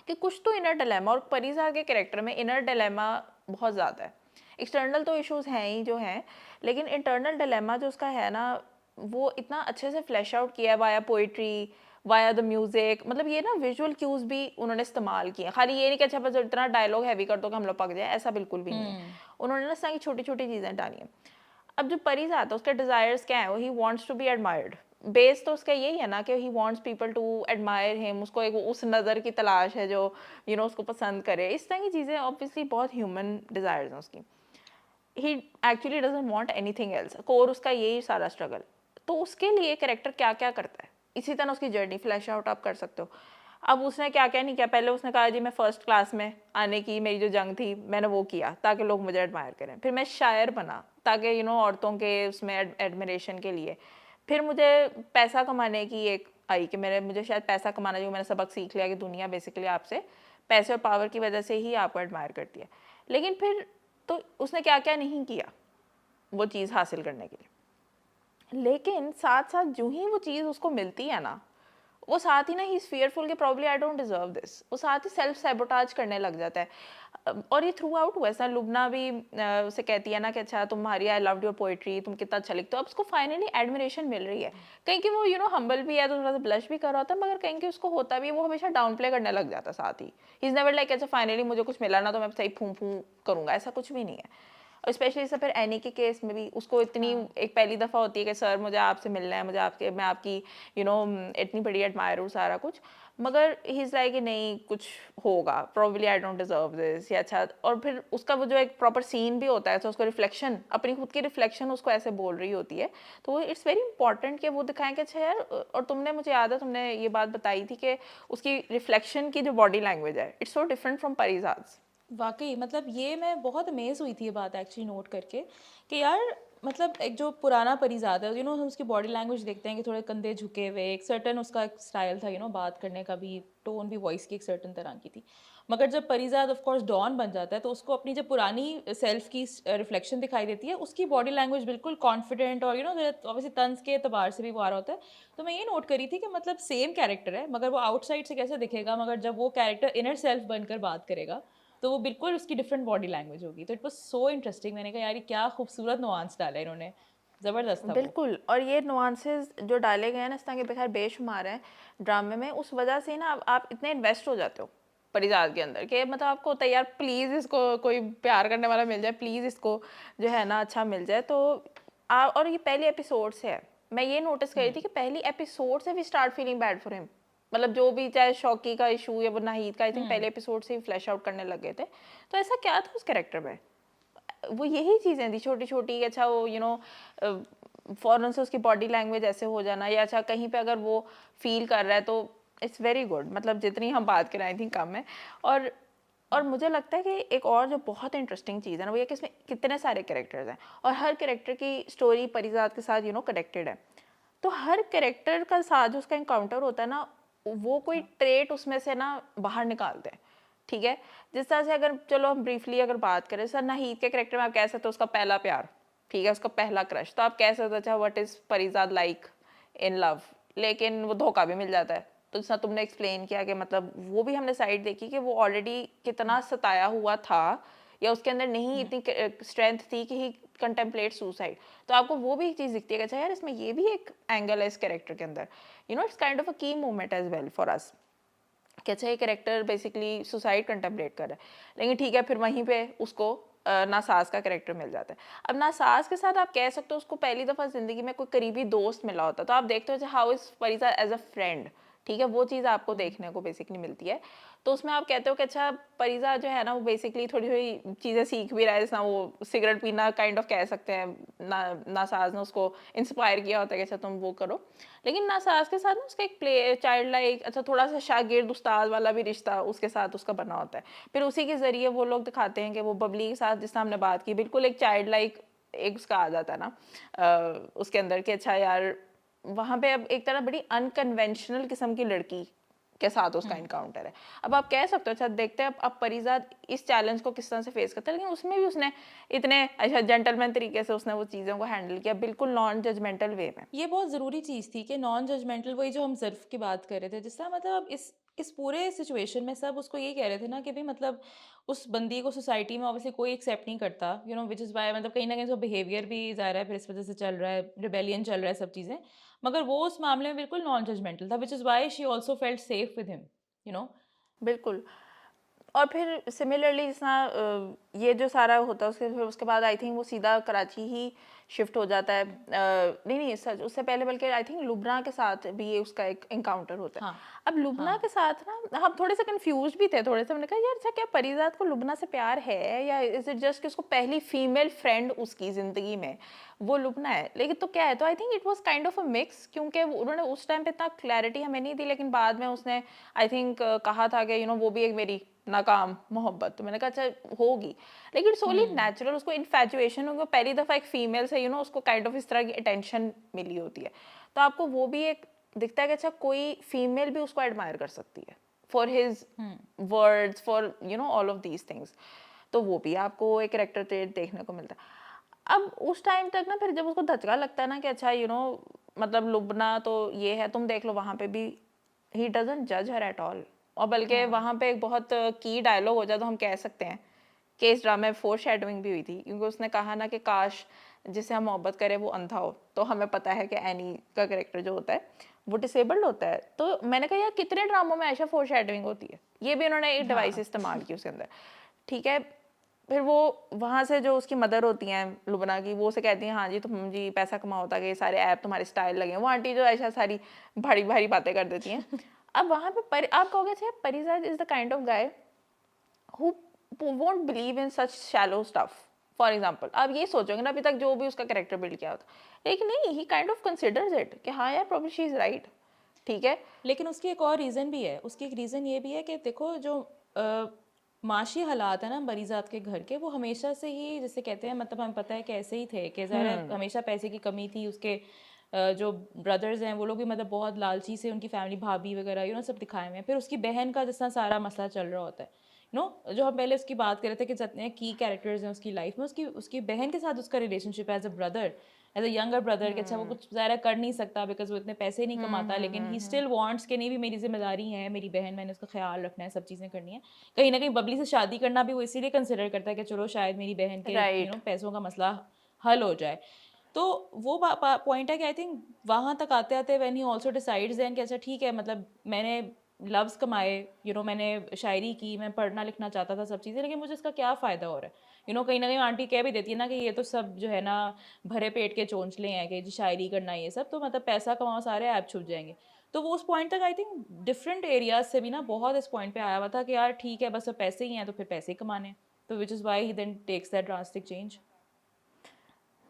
कि कुछ तो इनर डिलेमा। और परिज़ा के कैरेक्टर में इनर डिलेमा बहुत ज़्यादा है। एक्सटर्नल तो इश्यूज हैं ही जो हैं, लेकिन इंटरनल डिलेमा जो उसका है ना, वो इतना अच्छे से फ्लैश आउट किया है via poetry, via the music. मतलब ये ना विजुअल क्यूज भी उन्होंने इस्तेमाल किए हैं। खाली ये नहीं कि अच्छा बस इतना डायलॉग हैवी कर दो कि हम लोग पक जाए, ऐसा बिल्कुल भी नहीं है। हुँ। उन्होंने ना इस तरह की छोटी छोटी चीज़ें डाली हैं। अब जो परीज़ आता है उसके डिज़ायर्स क्या है, he wants to be admired. Base तो उसका यही है ना कि he wants people to admire him, उसको एक उस नज़र की तलाश है जो उसको पसंद करे। इस तरह की चीज़ें ऑब्वियसली बहुत ह्यूमन डिज़ायर्स हैं उसकी। He actually doesn't want anything else, core उसका यही सारा स्ट्रगल। तो उसके लिए कैरेक्टर क्या क्या करता है, इसी तरह उसकी जर्नी फ्लैश आउट आप कर सकते हो। अब उसने क्या क्या नहीं किया, पहले उसने कहा जी मैं फर्स्ट क्लास में आने की मेरी जो जंग थी मैंने वो किया ताकि लोग मुझे एडमायर करें। फिर मैं शायर बना ताकि औरतों के उसमें एडमिरेशन के लिए। फिर मुझे पैसा कमाने की एक आई कि मुझे शायद पैसा कमाना चाहिए। मैंने सबक सीख लिया कि दुनिया बेसिकली आपसे पैसे और पावर की वजह से ही आपको एडमायर करती है। लेकिन फिर तो उसने क्या क्या नहीं किया वो चीज़ हासिल करने के लिए। लेकिन साथ साथ जो ही वो चीज़ उसको मिलती है ना, वो साथ ही ना ही इज फियरफुल कि probably I don't deserve this, वो साथ ही सेल्फ सैबोटाज करने लग जाता है। और ये थ्रू आउट हुआ ऐसा। लुबना भी उसे कहती है ना कि अच्छा तुम्हारी आई लव्ड योर पोइट्री, तुम कितना अच्छा लिखते हो। अब उसको फाइनली एडमिरेशन मिल रही है। कहीं कि वो हम्बल भी है तो थोड़ा सा ब्लश भी कर रहा होता है, मगर कहीं कि उसको होता भी है, वो हमेशा डाउन प्ले करने लग जाता है साथ ही। ही इज नेवर लाइक अच्छा फाइनली मुझे कुछ मिला ना तो मैं सही फूं फूं करूंगा, ऐसा कुछ भी नहीं है। और स्पेशली सब फिर एनी के केस में भी उसको इतनी एक पहली दफ़ा होती है कि सर मुझे आपसे मिलना है, मुझे आपके मैं आपकी इतनी बड़ी एडमायर हूँ सारा कुछ, मगर ही इज़ लाइक कि नहीं कुछ होगा, probably I don't deserve this या अच्छा। और फिर उसका वो जो एक प्रॉपर सीन भी होता है, तो उसको रिफ्लेक्शन, अपनी खुद की रिफ्लेक्शन उसको ऐसे बोल रही होती है, तो इट्स वेरी इंपॉर्टेंट कि वो दिखाएं कि अच्छा यार। और तुमने, मुझे याद है तुमने ये बात बताई थी कि उसकी रिफ्लेक्शन की जो बॉडी लैंग्वेज है इट्स सो डिफरेंट फ्रॉम परिजाज। वाकई मतलब ये मैं बहुत अमेज हुई थी ये बात एक्चुअली नोट करके कि यार मतलब एक जो पुराना परिज़ाद है, हम उसकी बॉडी लैंग्वेज देखते हैं कि थोड़े कंधे झुके हुए, एक सर्टन उसका एक स्टाइल था, बात करने का भी, टोन भी वॉइस की एक सर्टन तरह की थी। मगर जब परिज़ाद ऑफ कोर्स डॉन बन जाता है तो उसको अपनी जब पुरानी सेल्फ की रिफ्लेक्शन दिखाई देती है, उसकी बॉडी लैंग्वेज बिल्कुल कॉन्फिडेंट और ऑब्वियसली तंज के एतबार से भी वो आ रहा होता है। तो मैं ये नोट करी थी कि मतलब सेम कैरेक्टर है, मगर वो आउटसाइड से कैसे दिखेगा, मगर जब वो कैरेक्टर इनर सेल्फ बनकर बात करेगा तो वो बिल्कुल उसकी डिफरेंट बॉडी लैंग्वेज होगी। तो इट वाज़ सो इंटरेस्टिंग, मैंने कहा यार ये क्या खूबसूरत नुआंस डाला है इन्होंने, ज़बरदस्त था वो। बिल्कुल। और ये नुआंसेस जो डाले गए हैं ना इस तरह के, खैर बेशुमार हैं ड्रामे में, उस वजह से ना आप इतने इन्वेस्ट हो जाते हो परिजात के अंदर कि मतलब आपको होता है यार प्लीज़ इसको कोई प्यार करने वाला मिल जाए, प्लीज़ इसको जो है ना अच्छा मिल जाए। तो और ये पहले एपिसोड से है, मैं ये नोटिस करी थी कि पहली एपिसोड से we start feeling bad for him. मतलब जो भी चाहे शौकी का इशू या वो नाहीद का, आई थिंक पहले एपिसोड से ही फ्लैश आउट करने लग गए थे। तो ऐसा क्या था उस कैरेक्टर में, वो यही चीज़ें थी छोटी छोटी। अच्छा वो फ़ौरन से उसकी बॉडी लैंग्वेज ऐसे हो जाना, या अच्छा कहीं पे अगर वो फील कर रहा है तो इट्स वेरी गुड। मतलब जितनी हम बात करें आई थिंक कम है। और और मुझे लगता है कि एक और जो बहुत इंटरेस्टिंग चीज़ है ना वो ये कि इसमें कितने सारे कैरेक्टर्स हैं और हर कैरेक्टर की स्टोरी परिजात के साथ कनेक्टेड है। तो हर कैरेक्टर का साथ जो उसका इनकाउंटर होता है ना, वो कोई ट्रेट उसमें से ना बाहर निकालते हैं। ठीक है, जिस तरह से अगर चलो हम ब्रीफली अगर बात करें, सर नाहीद के कैरेक्टर में आप कह सकते हो उसका पहला प्यार, ठीक है, उसका पहला क्रश, तो आप कह सकते हो अच्छा what is Parizad like in love, लेकिन वो धोखा भी मिल जाता है। तो जैसा तुमने एक्सप्लेन किया कि मतलब वो भी हमने साइड देखी कि वो ऑलरेडी कितना सताया हुआ था, या उसके अंदर नहीं इतनी स्ट्रेंथ थी कि ही कंटेम्पलेट सुसाइड। तो आपको वो भी एक चीज़ दिखती है कि अच्छा यार इसमें ये भी एक एंगल है इस कैरेक्टर के अंदर। It's kind of a key moment as well for us कि अच्छा ये कैरेक्टर बेसिकली सुसाइड कंटेम्पलेट कर रहा है। लेकिन ठीक है, फिर वहीं पे उसको नासाज का कैरेक्टर मिल जाता है। अब नासाज के साथ आप कह सकते हो उसको पहली दफ़ा ज़िंदगी में कोई करीबी दोस्त मिला होता, तो आप देखते हो how is Fariza as a friend, ठीक है, वो चीज़ आपको देखने को बेसिकली मिलती है। तो उसमें आप कहते हो कि अच्छा परिजा जो है ना वो बेसिकली थोड़ी थोड़ी चीज़ें सीख भी रहा है, जैसा वो सिगरेट पीना काइंड ऑफ कह सकते हैं। नासाज ने उसको इंस्पायर किया होता है कि अच्छा तुम वो करो। लेकिन नासाज के साथ ना उसका एक प्ले चाइल्ड लाइक, अच्छा थोड़ा सा शागिर्द उस्ताद वाला भी रिश्ता उसके साथ उसका बना होता है। फिर उसी के ज़रिए वो लोग दिखाते हैं कि वो बबली के साथ, जिससे हमने बात की, बिल्कुल एक चाइल्ड लाइक एक उसका आ जाता है ना उसके अंदर कि अच्छा यार वहाँ पे अब एक तरह बड़ी अनकन्वेंशनल किस्म की लड़की के साथ उसका इनकाउंटर है। अब आप कह सकते हो अच्छा देखते हैं अब परिजात इस चैलेंज को किस तरह से फेस करता है, लेकिन उसमें भी उसने इतने अच्छा जेंटलमैन तरीके से उसने वो चीज़ों को हैंडल किया, बिल्कुल नॉन जजमेंटल वे में। ये बहुत ज़रूरी चीज़ थी कि नॉन जजमेंटल, वही जो हम ज़र्फ़ की बात कर रहे थे, जिसका मतलब अब इस पूरे सिचुएशन में सब उसको ये कह रहे थे ना कि भई मतलब उस बंदी को सोसाइटी में ऑब्वियसली कोई एक्सेप्ट नहीं करता, व्हिच इज़ व्हाई मतलब कहीं न कहीं उसका बिहेवियर भी ज़ाहिर है फिर इस वज़ह से चल रहा है, रिबेलियन चल रहा है, सब चीज़ें। मगर वो उस मामले में बिल्कुल नॉन जजमेंटल था, which is why she also felt safe with him, you know? बिल्कुल। और फिर सिमिलरली जितना ये जो सारा होता है उसके फिर उसके बाद आई थिंक वो सीधा कराची ही शिफ्ट हो जाता है। नहीं नहीं सच उससे पहले बल्कि आई थिंक लुबना के साथ भी ये उसका एक इनकाउंटर होता है। हाँ, अब लुबना के हाँ। साथ ना हम थोड़े से कंफ्यूज भी थे, थोड़े से हमने कहा यार अच्छा क्या परिजात को लुबना से प्यार है, या इज इट जस्ट कि उसको पहली फीमेल फ्रेंड उसकी ज़िंदगी में वो लुबना है। लेकिन तो क्या है, तो I think it was kind of a mix, क्योंकि उन्होंने उस टाइम पे इतना क्लैरिटी हमें नहीं दी, लेकिन बाद में उसने आई थिंक कहा था कि वो भी एक मेरी नाकाम मोहब्बत। तो मैंने कहा अच्छा होगी, लेकिन सोली हुँ, नेचुरल उसको इन्फैचुएशन होगी, पहली दफ़ा एक फीमेल से उसको काइंड ऑफ इस तरह की अटेंशन मिली होती है। तो आपको वो भी एक दिखता है कि अच्छा कोई फीमेल भी उसको एडमायर कर सकती है for his hmm. Words, for all of these things. तो वो भी आपको एक कैरेक्टर ट्रेट देखने को मिलता है। अब उस टाइम तक ना फिर जब उसको धचका लगता है ना कि अच्छा मतलब लुबना तो ये है, तुम देख लो वहाँ पे भी ही डजंट जज हर एट ऑल। और बल्कि हाँ, वहाँ पे एक बहुत की डायलॉग हो जाए तो हम कह सकते हैं कि इस ड्रामे में फोर शेडोइंग भी हुई थी, क्योंकि उसने कहा ना कि काश जिसे हम मोहब्बत करें वो अंधा हो। तो हमें पता है कि एनी का कैरेक्टर जो होता है वो डिसेबल्ड होता है। तो मैंने कहा यार कितने ड्रामों में ऐसा फोर शेडोइंग होती है, ये भी उन्होंने एक डिवाइस हाँ। इस्तेमाल की उसके अंदर। ठीक है, फिर वो वहाँ से जो उसकी मदर होती हैं लुबना की, वो उसे कहती हैं हाँ जी तुम जी पैसा कमाओ ताकि ये सारे ऐप तुम्हारे स्टाइल लगे। वो आंटी जो ऐसा सारी भारी भारी बातें कर देती हैं। अब वहाँ पे आप कहोगे अच्छा Parizaad is the kind of guy who won't believe in such shallow stuff. For example आप ये सोचोगे ना अभी तक जो भी उसका कैरेक्टर बिल्ड किया होता, लेकिन नहीं, ही काइंड ऑफ कंसिडर्स इट कि हाँ यार प्रॉब्ली शी इज राइट, ठीक है। लेकिन उसकी एक और रीज़न भी है, उसकी एक रीज़न ये भी है कि देखो जो माशी हालात है ना मरीज़ात के घर के, वो हमेशा से ही जिसे कहते हैं मतलब हमें पता है कि ऐसे ही थे कि ज़ाहिर है हमेशा पैसे की कमी थी। उसके जो ब्रदर्स हैं वो लोग भी मतलब बहुत लालची से, उनकी फैमिली भाभी वगैरह सब दिखाए हुए हैं। फिर उसकी बहन का जिस तरह सारा मसला चल रहा होता है, जो हम पहले उसकी बात कर रहे थे कि जितने की कैरेक्टर्स हैं उसकी लाइफ में, उसकी उसकी बहन के साथ उसका relationship as a brother, as a younger brother, कि अच्छा वो कुछ ज़्यादा कर नहीं सकता बिकॉज वो इतने पैसे नहीं कमाता, लेकिन ही स्टिल वांट्स कि नहीं भी मेरी जिम्मेदारी है, मेरी बहन, मैंने उसका ख्याल रखना है, सब चीज़ें करनी है। कहीं ना कहीं बबली से शादी करना भी वो इसीलिए कंसिडर करता है कि चलो शायद मेरी बहन के राइट। पैसों का मसला हल हो जाए। तो वो पॉइंट है कि आई थिंक वहाँ तक आते आते when he also decides then कि अच्छा ठीक है, मतलब मैंने लव्स कमाए, मैंने शायरी की, मैं पढ़ना लिखना चाहता था, सब चीज़ें, लेकिन मुझे इसका क्या फ़ायदा हो रहा है। कहीं ना कहीं आंटी कह भी देती है ना कि ये तो सब जो है ना भरे पेट के चोंचले हैं कि जी शायरी करना ये सब, तो मतलब पैसा कमाओ सारे ऐप छुप जाएंगे। तो वो उस पॉइंट तक आई थिंक डिफरेंट एरियाज से भी ना बहुत इस पॉइंट पे आया हुआ था कि यार ठीक है बस अब पैसे ही हैं तो फिर पैसे ही कमाने हैं। तो which is why he then takes that drastic change.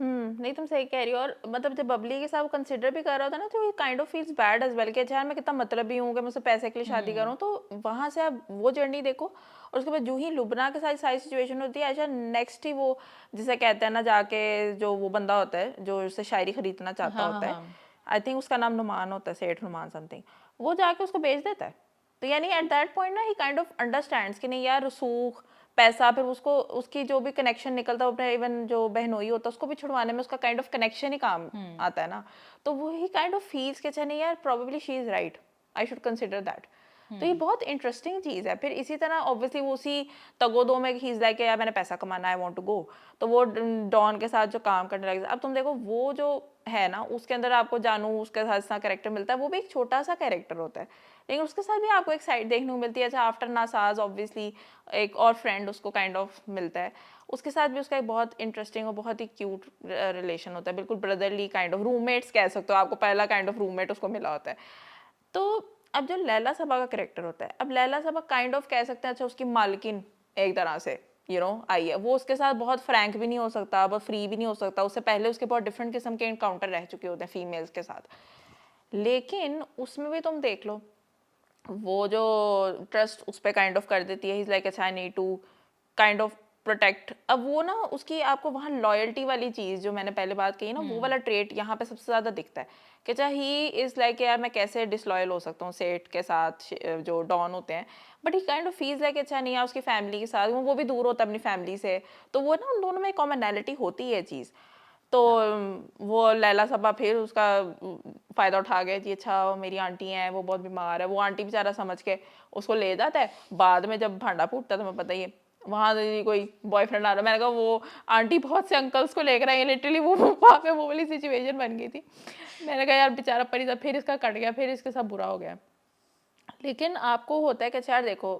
नहीं तुम सही कह रही हो। और मतलब जब बबली के साथ वो कंसिडर भी कर रहा होता है ना, तो he kind of feels bad as well कि अच्छा यार मैं कितना मतलबी हूँ कि मैं उससे पैसे के लिए शादी हम्म। करूँ। तो वहां से आप वो जर्नी देखो, और उसके बाद जो ही लुबना के साथ सारी सिचुएशन होती है, अच्छा नेक्स्ट ही वो जिसे कहते हैं ना जाके जो वो बंदा होता है जो उससे शायरी खरीदना चाहता हाँ हाँ होता है, हाँ। आई थिंक उसका नाम नुमान होता है, सेठ नुमान समथिंग, वो जाके उसको बेच देता है। तो यानी एट दैट पॉइंट ना ही काइंड ऑफ अंडरस्टैंड्स कि नहीं यार रसूख पैसा, फिर उसको उसकी जो भी कनेक्शन निकलता है अपने, इवन जो बहनोई होता है उसको भी छुड़वाने में उसका काइंड ऑफ कनेक्शन ही काम हम्म। आता है ना। तो वो ही काइंड ऑफ फील्स के अच्छा नहीं यार probably she is right, I should consider that. तो ये हम्म। बहुत इंटरेस्टिंग चीज़ है। फिर इसी तरह ऑब्वियसली वो उसी तगोदो में ही इज लाइक यार मैंने पैसा कमाना, आई वांट टू गो। तो वो डॉन के साथ जो काम करने लगे, अब तुम देखो वो जो है ना उसके अंदर आपको जानू उसके साथ सा कैरेक्टर मिलता है, वो भी एक छोटा सा कैरेक्टर होता है, लेकिन उसके साथ भी आपको एक साइड देखने को मिलती है। अच्छा आफ्टर नासाज ऑब्वियसली एक और फ्रेंड उसको काइंड ऑफ मिलता है, उसके साथ भी उसका एक बहुत इंटरेस्टिंग और बहुत ही क्यूट रिलेशन होता है, बिल्कुल ब्रदरली काइंड ऑफ, रूममेट्स कह सकते हो, आपको पहला काइंड ऑफ रूममेट उसको मिला होता है। तो अब जो लैला सबा का कैरेक्टर होता है, अब लैला सबा काइंड ऑफ कह सकते हैं अच्छा उसकी मालकिन एक तरह से आई है, वो उसके साथ बहुत फ्रैंक भी नहीं हो सकता, बहुत फ्री भी नहीं हो सकता, उससे पहले उसके बहुत डिफरेंट किस्म के इनकाउंटर रह चुके होते हैं फीमेल्स के साथ। लेकिन उसमें भी तुम देख लो वो जो ट्रस्ट उस पर काइंड ऑफ कर देती है, इज लाइक अच्छा I need to kind of protect. अब वो ना उसकी आपको वहाँ लॉयल्टी वाली चीज़ जो मैंने पहले बात कही ना, वो वाला ट्रेट यहाँ पे सबसे ज़्यादा दिखता है कि चाहे ही इज़ लाइक यार मैं कैसे डिसलॉयल हो सकता हूँ सेठ के साथ, जो डॉन होते हैं, but he kind of feels like अच्छा नहीं यार उसकी फैमिली के साथ, वो भी दूर होता है अपनी फैमिली से, तो वो ना उन दोनों में कॉमनैलिटी होती है चीज़। तो वो लैला सबा फिर उसका फ़ायदा उठा गए जी, अच्छा मेरी आंटी हैं वो बहुत बीमार है, वो आंटी बेचारा समझ के उसको ले जाता है। बाद में जब भांडा फूटता है तुम्हें पता ही है, वहाँ से कोई बॉयफ्रेंड आ रहा है, मैंने कहा वो आंटी बहुत से अंकल्स को लेकर आई है लिटरली, वो वहाँ पे वो वाली सिचुएशन बन गई थी। मैंने कहा यार बेचारा परिजा फिर इसका कट गया, फिर इसके साथ बुरा हो गया। लेकिन आपको होता है कि अच्छा यार देखो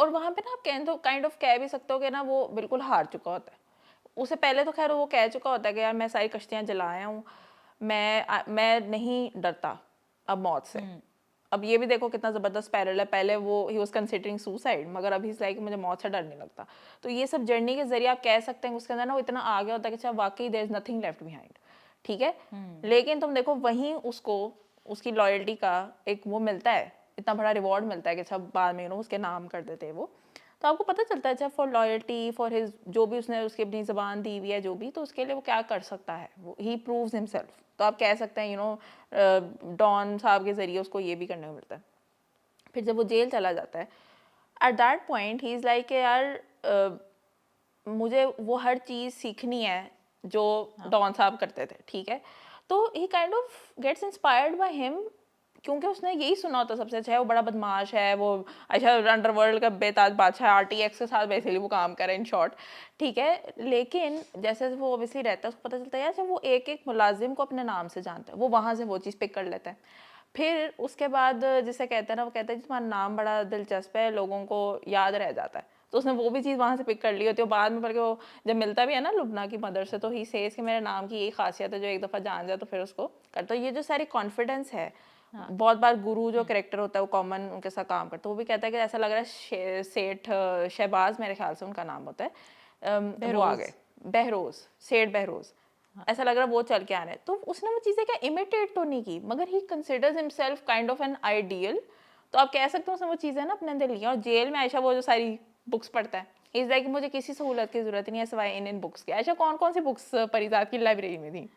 और वहाँ पे ना आप काइंड ऑफ कह भी सकते हो कि ना वो बिल्कुल हार चुका होता है। उससे पहले तो खैर वो कह चुका होता है कि यार मैं सारी कश्तियाँ जला आया हूँ, मैं नहीं डरता अब मौत से। हम्म। अब ये भी देखो कितना ज़बरदस्त पैरेलल है, पहले वो ही वाज कंसिडरिंग सुसाइड, मगर अभी इस लाइक मुझे मौत से डर नहीं लगता। तो ये सब जर्नी के ज़रिए आप कह सकते हैं उसके अंदर ना वो इतना आ गया होता है कि अच्छा वाकई there is nothing left behind, ठीक है। हम्म। लेकिन तुम देखो वहीं उसको उसकी लॉयल्टी का एक वो मिलता है, इतना बड़ा रिवॉर्ड मिलता है कि अच्छा बाद में उसके नाम कर देते हैं वो। तो आपको पता चलता है अच्छा फॉर लॉयल्टी फॉर हिज जो भी उसने उसकी अपनी ज़बान दी हुई है जो भी, तो उसके लिए वो क्या कर सकता है, वो ही प्रूव्स हिमसेल्फ। तो आप कह सकते हैं डॉन साहब के ज़रिए उसको ये भी करने को मिलता है। फिर जब वो जेल चला जाता है, at that point he is like यार मुझे वो हर चीज़ सीखनी है जो हाँ। डॉन साहब करते थे, ठीक है। तो he kind of gets inspired by him, क्योंकि उसने यही सुना होता सबसे अच्छा है वो बड़ा बदमाश है, वो अच्छा अंडरवर्ल्ड का बेताज बादशाह आरटीएक्स के साथ बेसिकली वो काम करे इन शॉर्ट, ठीक है। लेकिन जैसे वो ऑब्वियसली रहता है उसको पता चलता है यार जब वो एक एक मुलाजिम को अपने नाम से जानता है, वो वहाँ से वो चीज़ पिक कर लेता है। फिर उसके बाद जिसे कहते हैं ना, वो कहता है जी तुम्हारा नाम बड़ा दिलचस्प है, लोगों को याद रह जाता है। तो उसने वो भी चीज़ वहाँ से पिक कर ली होती है। बाद में बल्कि वो जब मिलता भी है ना लुब्ना की मदर से, तो ही सेज कि मेरे नाम की यही खासियत है, जो एक दफ़ा जान जाए तो फिर उसको कर। तो ये जो सारी कॉन्फिडेंस है, हाँ। बहुत बार गुरु जो कैरेक्टर होता है वो कॉमन उनके साथ काम करता है, वो भी कहता है कि ऐसा लग रहा है सेठ शहबाज मेरे ख्याल से उनका नाम होता है, वो आ बहरोज। गए, बहरोज, सेठ बहरोज, हाँ। ऐसा लग रहा है वो चल के आ रहे हैं। तो उसने वो चीज़ें क्या इमिटेट तो नहीं की, मगर ही considers himself kind of an ideal. तो आप कह सकते हो उसने वो चीज़ें ना अपने अंदर लिया। और जेल में आयशा वो जो सारी बुक्स पढ़ता है, इस लाइक मुझे किसी सहूलत की जरूरत नहीं है सिवाय इन बुक्स के। आयशा कौन कौन सी बुक्स परिजात की लाइब्रेरी में थी?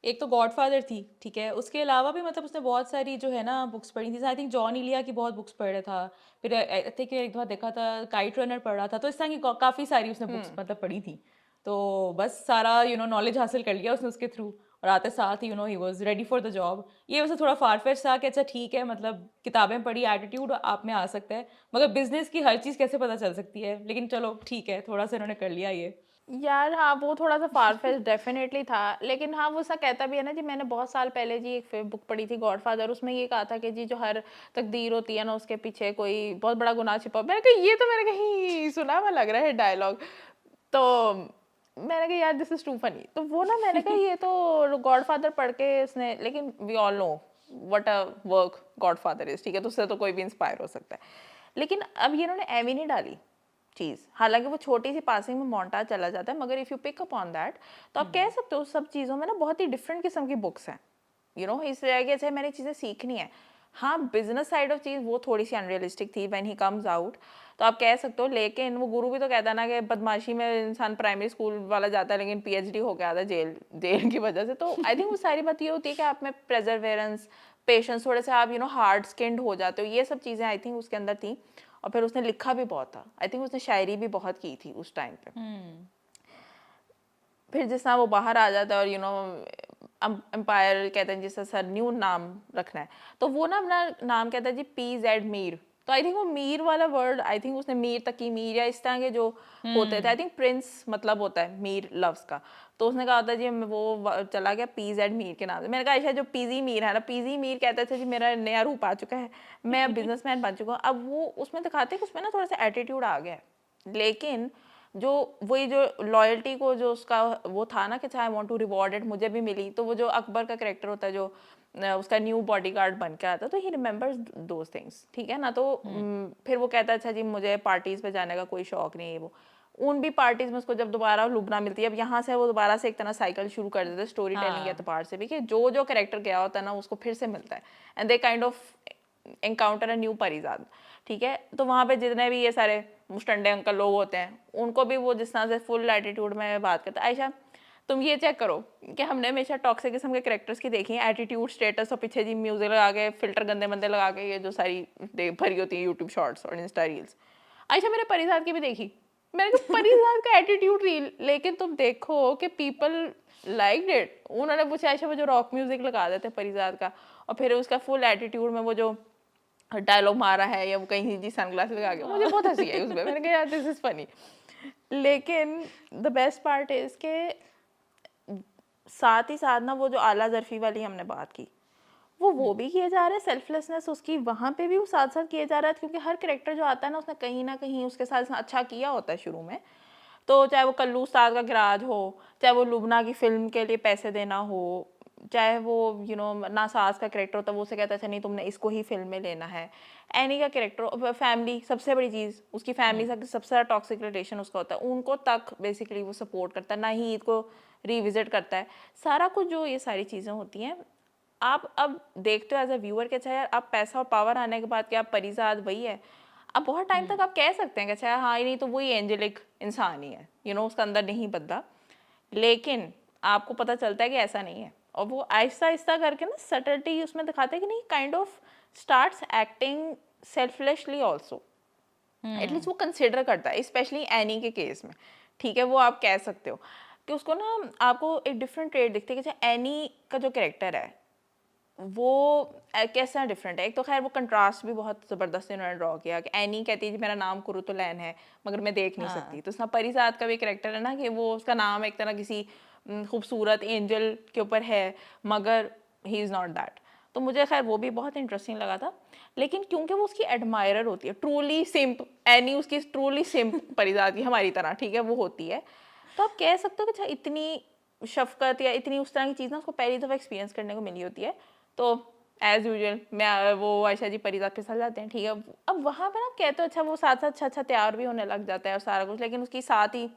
एक तो गॉडफादर थी, ठीक है? उसके अलावा भी मतलब उसने बहुत सारी जो है ना बुक्स पढ़ी थी। आई थिंक जॉन इलिया की बहुत बुक्स पढ़ा था। फिर आई थिंक एक दफ़ा देखा था काइट रनर पढ़ा था। तो इस तरह की काफ़ी सारी उसने बुक्स हम्म। मतलब पढ़ी थी। तो बस सारा नॉलेज हासिल कर लिया उसने उसके थ्रू, और आते साथ ही he was ready for the job. ये वैसे थोड़ा फार-फेच्ड था कि अच्छा ठीक है, मतलब किताबें पढ़ी, एटीट्यूड आप में आ सकता है, मगर बिज़नेस की हर चीज़ कैसे पता चल सकती है? लेकिन चलो ठीक है, थोड़ा-सा इन्होंने कर लिया ये। यार हाँ, वो थोड़ा-सा फार-फेच्ड डेफ़िनेटली था, लेकिन हाँ, वो ऐसा कहता भी है ना जी। मैंने बहुत साल पहले जी एक बुक पढ़ी थी गॉडफ़ादर, उसमें ये कहा था कि जी जो हर तकदीर होती है ना, उसके पीछे कोई बहुत बड़ा गुनाह छिपा मैंने कहा ये तो मैंने कहीं सुना हुआ लग रहा है डायलॉग। तो मैंने कहा यार दिस इज़ टू फनी। तो वो ना मैंने कहा ये तो गॉडफ़ादर पढ़ के इसने, लेकिन we all know what a work Godfather is, ठीक है? तो उससे तो कोई भी इंस्पायर हो सकता है। लेकिन अब ये इन्होंने एमी नहीं डाली चीज़, हालाँकि वो छोटी-सी पासिंग में मोंटाज चला जाता है, मगर if you pick up on that, तो आप कह हुँ। सकते हो सब चीज़ों में ना बहुत ही डिफरेंट किस्म की बुक्स हैं। इस तरह की अच्छा मैंने चीज़ें सीखनी है। हाँ, बिज़नेस साइड ऑफ चीज़ वो थोड़ी-सी अनरियलिस्टिक थी व्हेन ही कम्स आउट, तो आप कह सकते हो। लेकिन वो गुरु भी तो कहता है ना कि बदमाशी में इंसान प्राइमरी स्कूल वाला जाता है, लेकिन पीएचडी होके आता है जेल जेल की वजह से। तो आई थिंक वो सारी बात ये होती है कि आप में परसेवरेंस, पेशेंस, थोड़े से आप हार्ड स्किन्ड हो जाते हो। ये सब चीज़ें आई थिंक उसके अंदर थी। और फिर उसने लिखा भी बहुत था। आई थिंक उसने शायरी भी बहुत की थी उस टाइम पे। हुँ। फिर जिस तरह वो बाहर आ जाता है और एम्पायर कहते हैं जिससे सर न्यू नाम रखना है, तो वो ना अपना नाम कहता है जी PZ मीर। तो आई थिंक वो मीर वाला वर्ड, आई थिंक उसने मीर तकी मीर या इस तरह के जो होते थे, आई हुँ। थिंक प्रिंस मतलब होता है मीर लव्स का। तो उसने कहा होता है जी चला गया PZ मीर के नाम से। मैंने कहा ऐसा जो पीजी मीर है ना, पीजी मीर कहते थे जी मेरा नया रूप आ चुका है, मैं बिजनेसमैन बन चुका हूँ। अब वो उसमें दिखाते हैं कि उसमें ना थोड़ा सा एटीट्यूड आ गया है, लेकिन जो वही जो लॉयल्टी को जो उसका वो था ना कि I want to reward it, मुझे भी मिली। तो वो जो अकबर का कैरेक्टर होता है जो उसका न्यू बॉडीगार्ड बन के आता है, तो ही रिमेंबर्स दोज थिंग्स, ठीक है ना? तो हुँ। फिर वो कहता है अच्छा जी मुझे पार्टीज पे जाने का कोई शौक नहीं है। वो उन भी पार्टीज में उसको जब दोबारा लुबना मिलती है, अब यहाँ से वो दोबारा से एक तरह साइकिल शुरू कर देते हैं स्टोरी टेलिंग के हाँ। एतबार से भी, कि जो जो कैरेक्टर गया होता है ना उसको फिर से मिलता है, and they kind of encounter a new Parizad, ठीक है? तो वहाँ पे जितने भी ये सारे मुस्टंडे अंकल लोग होते हैं, उनको भी वो जिस तरह से फुल एटीट्यूड में बात करता है। आयशा तुम ये चेक करो कि हमने हमेशा टॉक्सिक किस्म के कैरेक्टर्स की देखी हैं, एटीट्यूड, स्टेटस और पीछे जी म्यूजिक लगा के फिल्टर गंदे मंदे लगा के ये जो सारी भरी होती है यूट्यूब शॉर्ट्स और इंस्टा रील्स। आयशा मैंने परिजात की भी देखी। मैंने कहा परिजात का एटीट्यूड रील, लेकिन तुम देखो कि पीपल लाइक्ड इट। उन्होंने पूछा आयशा वो जो रॉक म्यूजिक लगा देते परिजात का, और फिर उसका फुल एटीट्यूड में वो जो डायलॉग मारा है, या वो कहीं जी सनग्लासेस लगा के, मुझे हाँ। बहुत हंसी आई उसमें। मैंने कहा यार दिस इज फनी। लेकिन द बेस्ट पार्ट इज के साथ ही साथ ना वो जो आला जरफी वाली हमने बात की, वो भी किया जा रहा है। सेल्फलेसनेस उसकी वहाँ पे भी वो साथ साथ किया जा रहा है, क्योंकि हर कैरेक्टर जो आता है ना उसने ना कहीं उसके साथ अच्छा किया होता है शुरू में। तो चाहे वो कल्लू उस्ताद का गराज हो, चाहे वो लुबना की फ़िल्म के लिए पैसे देना हो, चाहे वो नासाज का कैरेक्टर होता है, वो उसे कहता है अच्छा नहीं तुमने इसको ही फ़िल्म में लेना है। एनी का कैरेक्टर, फैमिली सबसे बड़ी चीज़, उसकी हुँ। फैमिली से सबसे ज़्यादा टॉक्सिक रिलेशन उसका होता है, उनको तक बेसिकली वो सपोर्ट करता है, ना ही ईद को रिविज़िट करता है। सारा कुछ जो ये सारी चीज़ें होती हैं, आप अब देखते हो एज़ अ व्यूअर कि अच्छा यार अब पैसा और पावर आने के बाद क्या परिज़ाद वही है? अब बहुत टाइम हुँ। तक आप कह सकते हैं कि अच्छा हाँ, ये नहीं तो वही एंजेलिक इंसान ही है, उसका अंदर नहीं बदला। लेकिन आपको पता चलता है कि ऐसा नहीं है, और वो आहिस्ता-आहिस्ता करके ना सटलिटी उसमें दिखाते हैं कि नहीं kind of starts acting selflessly also. At least hmm. वो कंसिडर करता है, स्पेशली एनी के केस में, ठीक है? वो आप कह सकते हो कि उसको ना आपको एक डिफरेंट ट्रेड दिखती है कि अच्छा एनी का जो कैरेक्टर है वो कैसा डिफरेंट है। एक तो खैर वो कंट्रास्ट भी बहुत ज़बरदस्त इन्होंने ड्रॉ किया कि एनी कहती है जी मेरा नाम कुरुतुलैन है, मगर मैं देख नहीं हाँ। सकती। तो उसमें परिज़ाद का भी कैरेक्टर है ना कि वो उसका नाम एक तरह किसी खूबसूरत एंजल के ऊपर है, मगर ही इज़ नॉट दैट। तो मुझे खैर वो भी बहुत इंटरेस्टिंग लगा था। लेकिन क्योंकि वो उसकी एडमायरर होती है, ट्रूली सिम्प, एनी उसकी ट्रूली सिम्प परिज़ाद की हमारी तरह, ठीक है, वो होती है। तो आप कह सकते हो कि अच्छा इतनी शफ़क़त या इतनी उस तरह की चीज़ ना उसको पहली दफ़ा एक्सपीरियंस करने को मिली होती है। तो एज़ यूजुअल मैं वो आयशा जी परिज़ाद फिसल जाते हैं, ठीक है। अब वहाँ पे ना कहते हो अच्छा वो साथ-साथ अच्छा-अच्छा तैयार भी होने लग जाता है और सारा कुछ, लेकिन उसकी साथ ही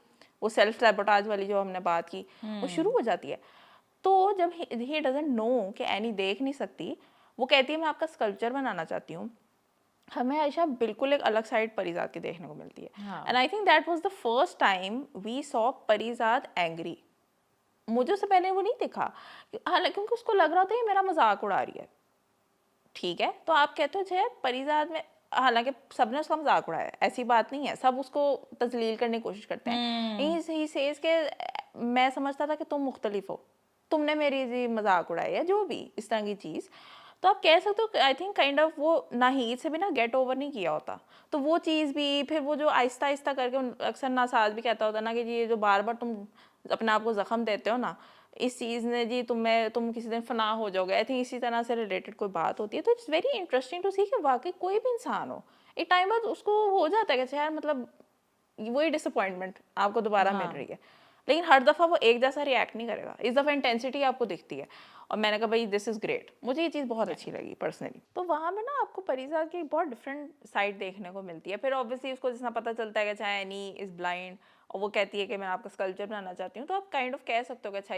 वो सेल्फ सैबोटाज वाली जो हमने बात की, वो शुरू हुँ। हो जाती है। तो जब ही डज़न्ट नो कि एनी देख नहीं सकती, वो कहती है मैं आपका स्कल्पचर बनाना चाहती हूँ। हमें आयशा बिल्कुल एक अलग साइड परिज़ाद की देखने को मिलती है। एंड हाँ। I think that was the first time we saw Parizaad angry. मुझे उससे पहले वो नहीं दिखा। हालाँकि क्योंकि उसको लग रहा था ये मेरा मज़ाक उड़ा रही है। ठीक है, तो आप कहते हो जो है परिज़ाद में, हालाँकि सबने उसका मज़ाक उड़ाया है, ऐसी बात नहीं है, सब उसको तज़लील करने की कोशिश करते हैं। हुँ। ही सेज़ के मैं समझता था कि तुम मुख्तलिफ हो, तुमने मेरी जी मज़ाक उड़ाया है, जो भी इस तरह की चीज़। तो आप कह सकते हो आई थिंक काइंड ऑफ वो नाहीद से भी ना गेट ओवर नहीं किया होता। तो वो चीज़ भी, फिर वो जो आहिस्ता-आहिस्ता करके अक्सर नासाज़ भी कहता होता ना कि जी ये जो बार-बार तुम अपने आप को ज़ख्म देते हो ना, इस चीज़ ने जी तुम किसी दिन फ़ना हो जाओगे। आई थिंक इसी तरह से रिलेटेड कोई बात होती है। तो इट्स वेरी इंटरेस्टिंग टू सी कि वाक़ई कोई भी इंसान हो, एक टाइम बाद उसको हो जाता है कि अच्छा यार मतलब वही डिसअपॉइंटमेंट आपको दोबारा मिल हाँ। रही है। लेकिन हर दफ़ा वो एक जैसा रिएक्ट नहीं करेगा। इस दफ़ा इंटेंसिटी आपको दिखती है और मैंने कहा भई दिस इज़ ग्रेट। मुझे ये चीज़ बहुत अच्छी लगी पर्सनली। तो वहाँ पे ना आपको परिज़ाद की एक बहुत डिफरेंट साइड देखने को मिलती है। फिर ऑब्वियसली उसको जितना पता चलता है कि अच्छा एनी इज़ ब्लाइंड और वो कहती है कि मैं आपका स्कल्पचर बनाना चाहती हूँ। तो आप काइंड ऑफ कह सकते हो कि अच्छा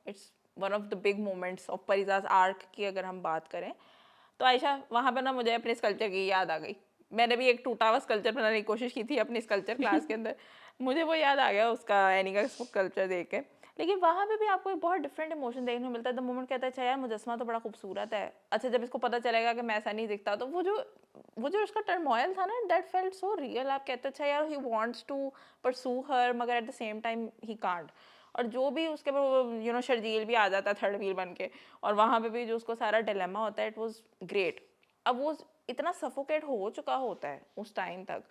it's one of the big moments of Parizaad arc की अगर हम बात करें। तो आयशा वहाँ पे ना मुझे अपने स्कल्पचर की याद आ गई। मैंने भी एक टूटा हुआ स्कल्पचर बनाने की कोशिश की थी अपनी स्कल्पचर क्लास के अंदर। मुझे वो याद आ गया उसका एनी का स्कल्पचर देख के। लेकिन वहाँ पे भी आपको एक बहुत डिफरेंट इमोशन देखने को मिलता है। द मोमेंट कहता है अच्छा यार मुजस्समा तो बड़ा खूबसूरत है। अच्छा जब इसको पता चलेगा कि मैं ऐसा नहीं दिखता, तो वो जो उसका टर्मोइल था ना, दैट फेल्ट सो रियल। आप कहते अच्छा यार he wants to pursue her, मगर at the same time he can't. और जो भी उसके शर्जील भी आ जाता है थर्ड व्हील बन के, और वहाँ पे भी जो उसको सारा डिलेमा होता है, इट वाज़ ग्रेट। अब वो इतना सफोकेट हो चुका होता है उस टाइम तक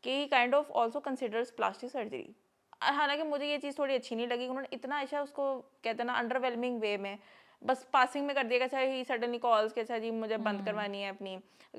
कि kind of also considers plastic surgery. हालांकि मुझे ये चीज़ थोड़ी अच्छी नहीं लगी, उन्होंने इतना अच्छा उसको कहते हैं ना अंडरवेलमिंग वे में बस पासिंग में कर दिया, अच्छा ही सडनली कॉल्स के अच्छा जी मुझे बंद हुँ। करवानी है अपनी,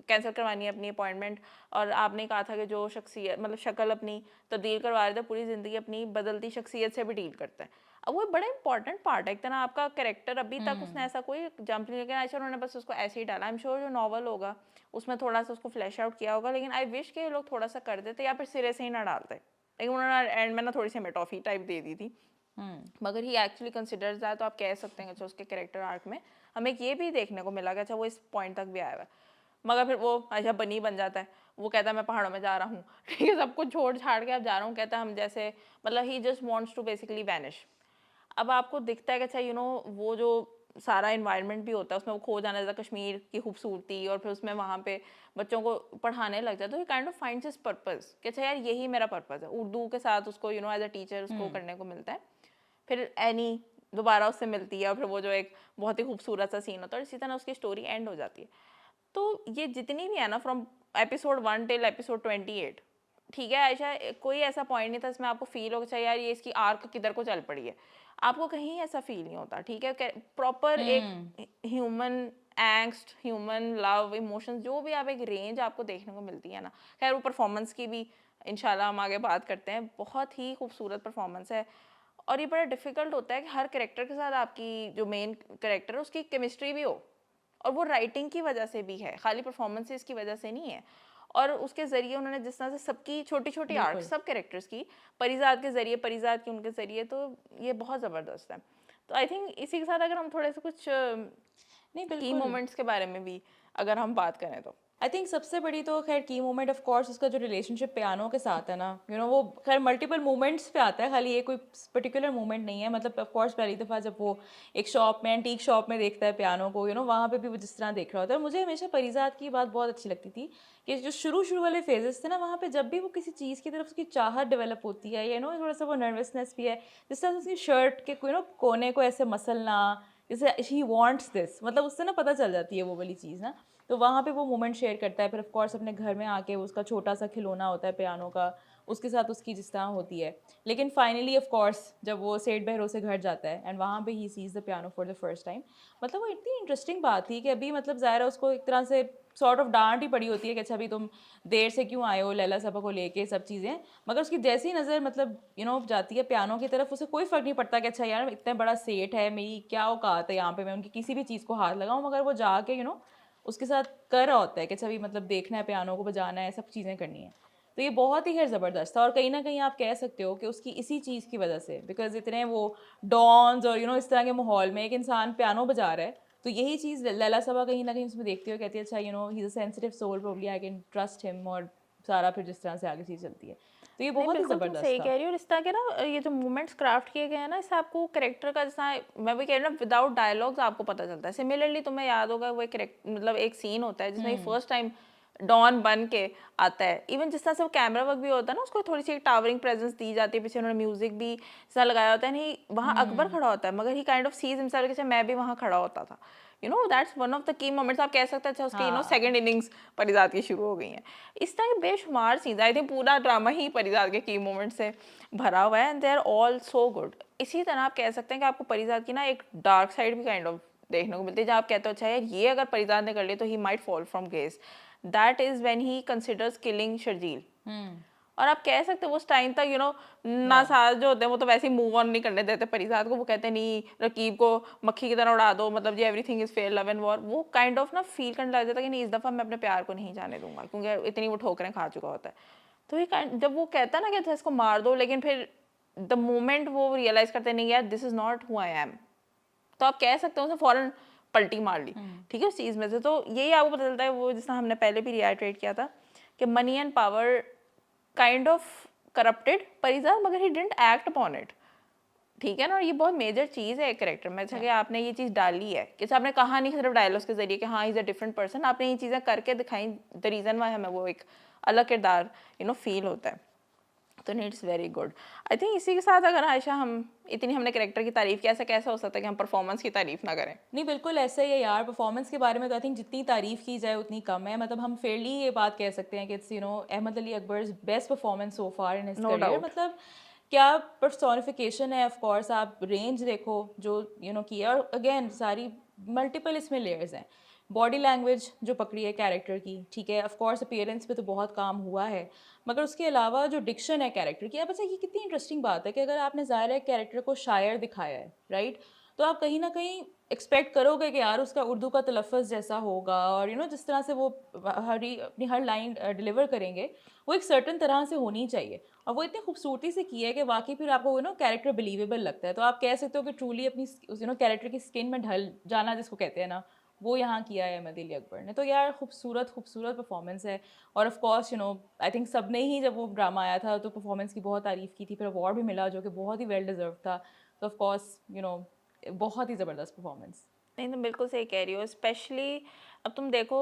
कैंसिल करवानी है अपनी अपॉइंटमेंट। और आपने कहा था कि जो शख्सियत मतलब शक्ल अपनी तब्दील करवा रहे थे, पूरी ज़िंदगी अपनी बदलती शख्सियत से भी डील करता है। अब वो बड़ा इंपॉर्टेंट पार्ट है, एक तरह आपका कैरेक्टर, अभी तक उसने हुँ। ऐसा कोई जंप नहीं, लेकिन अच्छा उन्होंने बस उसको ऐसे ही डाला। आई एम श्योर जो नॉवल होगा उसमें थोड़ा सा उसको फ्लैश आउट किया होगा, लेकिन आई विश कि ये लोग थोड़ा सा कर देते या फिर सिरे से ही ना डालते। लेकिन उन्होंने एंड में ना थोड़ी सी मेटॉफी टाइप दे दी थी। हुँ। मगर ही एक्चुअली कंसिडर्स दैट, तो आप कह सकते हैं कि अच्छा उसके कैरेक्टर आर्क में हमें ये भी देखने को मिला कि अच्छा वो इस पॉइंट तक भी आया हुआ है। मगर फिर वो अच्छा बनी बन जाता है। वो कहता है मैं पहाड़ों में जा रहा हूँ ठीक है, सब कुछ छोड़ छाड़ के अब जा रहा हूँ। कहता है हम जैसे मतलब he just wants to basically vanish. अब आपको दिखता है कि अच्छा वो जो सारा एनवायरनमेंट भी होता है उसमें वो खो जाना, जैसा कश्मीर की खूबसूरती, और फिर उसमें वहाँ पे बच्चों को पढ़ाने लग जाए, तो he kind of finds his purpose कि अच्छा यार यही मेरा पर्पस है। उर्दू के साथ उसको एज अ टीचर उसको हुँ। करने को मिलता है। फिर एनी दोबारा उससे मिलती है और फिर वो जो एक बहुत ही खूबसूरत सा सीन होता है, और इसी तरह उसकी स्टोरी एंड हो जाती है। तो ये जितनी भी है ना फ्रॉम एपिसोड 1 टिल एपिसोड 28, ठीक है आयशा, कोई ऐसा पॉइंट नहीं था इसमें आपको फील हो चाहिए यार ये इसकी आर्क किधर को चल पड़ी है। आपको कहीं ऐसा फील नहीं होता, ठीक है। प्रॉपर एक hmm. Human angst, human love, emotions, जो भी आप एक रेंज आपको देखने को मिलती है ना। खैर वो परफॉर्मेंस की भी इंशाल्लाह हम आगे बात करते हैं, बहुत ही खूबसूरत परफॉर्मेंस है। और ये बड़ा डिफिकल्ट होता है कि हर कैरेक्टर के साथ आपकी जो मेन कैरेक्टर है उसकी केमिस्ट्री भी हो, और वो राइटिंग की वजह से भी है, खाली परफॉर्मेंसेस की वजह से नहीं है। और उसके ज़रिए उन्होंने जिस तरह से सबकी छोटी-छोटी आर्क, बिल्कुल। सब कैरेक्टर्स की, परिज़ाद के ज़रिए, परिज़ाद की उनके ज़रिए, तो ये बहुत ज़बरदस्त है। तो आई थिंक इसी के साथ अगर हम थोड़े से कुछ नहीं, की बिल्कुल। मोमेंट्स के बारे में भी अगर हम बात करें तो। आई थिंक सबसे बड़ी तो खैर की मोमेंट ऑफ कोर्स उसका जो रिलेशनशिप पियानो के साथ है ना, वो खैर मल्टीपल मोमेंट्स पे आता है, खाली ये कोई पर्टिकुलर मोमेंट नहीं है। मतलब ऑफ कोर्स पहली दफ़ा जब वो एक शॉप में, एंटीक शॉप में देखता है पियानो को, वहाँ पे भी वो जिस तरह देख रहा होता है। मुझे हमेशा परिज़ाद की बात बहुत अच्छी लगती थी कि जो शुरू शुरू वाले फेजेस थे ना, वहाँ पे जब भी वो किसी चीज़ की तरफ उसकी चाहत डेवलप होती है, थोड़ा सा वो नर्वसनेस भी है, जिस तरह से उसकी शर्ट के कोने को ऐसे मसलना, जैसे ही वांट्स दिस, मतलब उससे ना पता चल जाती है वो वाली चीज़ ना। तो वहाँ पे वो मोमेंट शेयर करता है। फिर ऑफ कोर्स अपने घर में आके वो उसका छोटा-सा खिलौना होता है पियानो का, उसके साथ उसकी जिस तरह होती है। लेकिन फाइनली ऑफ कोर्स जब वो सेठ बहरो से घर जाता है एंड वहाँ पे ही seize the piano for the first time, मतलब वो इतनी इंटरेस्टिंग बात थी कि अभी मतलब ज़ाहिर है उसको एक तरह से सॉर्ट ऑफ डाँट ही पड़ी होती है कि अच्छा अभी तुम देर से क्यों आए हो लैला साहबा को लेके सब चीज़ें। मगर उसकी जैसी नज़र मतलब जाती है पियानो की तरफ, उसे कोई फ़र्क नहीं पड़ता कि अच्छा यार इतना बड़ा सेठ है, मेरी क्या औकात है यहाँ पे मैं उनकी किसी भी चीज़ को हाथ लगाऊँ, मगर वो जाके उसके साथ कर रहा होता है कि अच्छा अभी मतलब देखना है, पियानो को बजाना है, सब चीज़ें करनी है। तो ये बहुत ही ख़ैर ज़बरदस्त था और कहीं न कहीं आप कह सकते हो कि उसकी इसी चीज़ की वज़ह से, बिकॉज़ इतने वो डॉन्स और इस तरह के माहौल में एक इंसान पियानो बजा रहा है, तो यही चीज़ लैला साहबा कहीं न कहीं उसमें देखती है और कहती है अच्छा he is a sensitive soul, probably I can trust him, और सारा फिर जिस तरह से आगे चीज़ चलती है। तो ये नहीं, बहुत ही बिल्कुल तुम ज़बरदस्त सही था। कह रही हो और इस तरह के ना ये जो मोमेंट्स क्राफ्ट किए गए हैं ना, इससे आपको कैरेक्टर का जैसा मैं भी कह रही हूँ ना, विदाउट डायलॉग्स आपको पता चलता है। सिमिलरली तुम्हें याद होगा वो एक मतलब एक सीन होता है जिसमें हुँ। फर्स्ट टाइम डॉन बन के आता है। इवन जिस तरह से वो कैमरा वर्क भी होता है ना, उसको थोड़ी सी एक टावरिंग प्रेजेंस दी जाती है, पीछे उन्होंने म्यूजिक भी ऐसा लगाया होता है। नहीं, वहाँ अकबर हुँ। खड़ा होता है मगर ही काइंड ऑफ सीज हिमसेल्फ कि मैं भी वहाँ खड़ा होता था। That's one of the key moments आप कह सकते हैं। अच्छा उसकी हाँ। सेकंड इनिंग्स परिजात की शुरू हो गई है। इस तरह के बेशुमार सीन्स, आई थिंक पूरा ड्रामा ही परिजात के की मोमेंट से भरा हुआ है and they are all so good. इसी तरह आप कह सकते हैं कि आपको परिजात की ना एक डार्क साइड भी काइंड ऑफ देखने को मिलती है, जहाँ आप कहते हो अच्छा यार ये अगर परिजात ने कर लिया तो he might fall from grace. That is when he considers killing Sharjeel. Hmm. और आप कह सकते हो उस टाइम तक या नासाज जो होते हैं वो तो वैसे ही मूव ऑन नहीं करने देते परिजात को। वो कहते हैं नहीं, रकीब को मक्खी की तरह उड़ा दो, मतलब ये everything is fair love and war. वो काइंड ऑफ ना फील करने लग जाता है कि नहीं, इस दफा मैं अपने प्यार को नहीं जाने दूंगा, क्योंकि इतनी वो ठोकरें खा चुका होता है। तो ये जब वो कहता है ना कि अच्छा इसको मार दो, लेकिन फिर द मोमेंट वो रियलाइज करते नहीं यार this is not who I am, तो आप कह सकते हो उसने फौरन पलटी मार ली। हुँ। ठीक है, उस चीज़ में से तो यही आपको पता चलता है, वो जिसना हमने पहले भी रिआइट्रेट किया था कि money and power kind of corrupted Parizaad, मगर he didn't act upon it. ठीक है ना, और ये बहुत मेजर चीज़ है एक कैरेक्टर में। अच्छा या कि आपने ये चीज़ डाली है कि आपने कहा नहीं सिर्फ डायलॉग्स के जरिए कि हाँ इज़ अ डिफरेंट पर्सन, आपने ये चीज़ें करके दिखाई। द रीज़न वाई हमें वो एक अलग किरदार फील होता है। तो it's very good. I think इसी के साथ अगर आयशा हम इतनी हमने कैरेक्टर की तारीफ की, ऐसा कैसा हो सकता है कि हम परफॉर्मेंस की तारीफ ना करें। नहीं, बिल्कुल ऐसा ही है यार, परफ़ॉर्मेंस के बारे में तो आई थिंक जितनी तारीफ़ की जाए उतनी कम है। मतलब हम फेयरली ये बात कह सकते हैं कि it's Ahmed Ali Akbar's best performance so far in his no career. Doubt. मतलब क्या पर्सोनिफिकेशन है, ऑफ कोर्स आप रेंज देखो जो की है, और अगेन सारी मल्टीपल इसमें लेयर्स हैं। बॉडी लैंग्वेज जो पकड़ी है कैरेक्टर की, ठीक है, ऑफ कोर्स अपीयरेंस पे तो बहुत काम हुआ है, मगर उसके अलावा जो डिक्शन है कैरेक्टर की, अब अच्छा ये कितनी इंटरेस्टिंग बात है कि अगर आपने ज़ाहिर है कैरेक्टर को शायर दिखाया है, राइट? तो आप कहीं न कहीं एक्सपेक्ट करोगे कि यार उसका उर्दू का तलफ़्फ़ुज़ जैसा होगा, और जिस तरह से वो अपनी हर लाइन डिलीवर करेंगे, वो एक सर्टेन तरह से होनी चाहिए। और वो इतनी खूबसूरती से की है कि वाक़ई फिर आपको कैरेक्टर बिलीवेबल लगता है। तो आप कह सकते हो कि ट्रूली अपनी कैरेक्टर की स्किन में ढल जाना जिसको कहते हैं ना, वो यहाँ किया है अहमद अली अकबर ने। तो यार खूबसूरत, खूबसूरत परफ़ॉर्मेंस है। और ऑफ़ कोर्स आई थिंक सबने ही जब वो ड्रामा आया था तो परफ़ॉर्मेंस की बहुत तारीफ़ की थी, फिर अवार्ड भी मिला जो कि बहुत ही वेल डिज़र्व्ड था। तो ऑफ़ कोर्स बहुत ही ज़बरदस्त परफ़ॉर्मेंस। नहीं, तुम बिल्कुल सही कह रही हो। स्पेशली अब तुम देखो,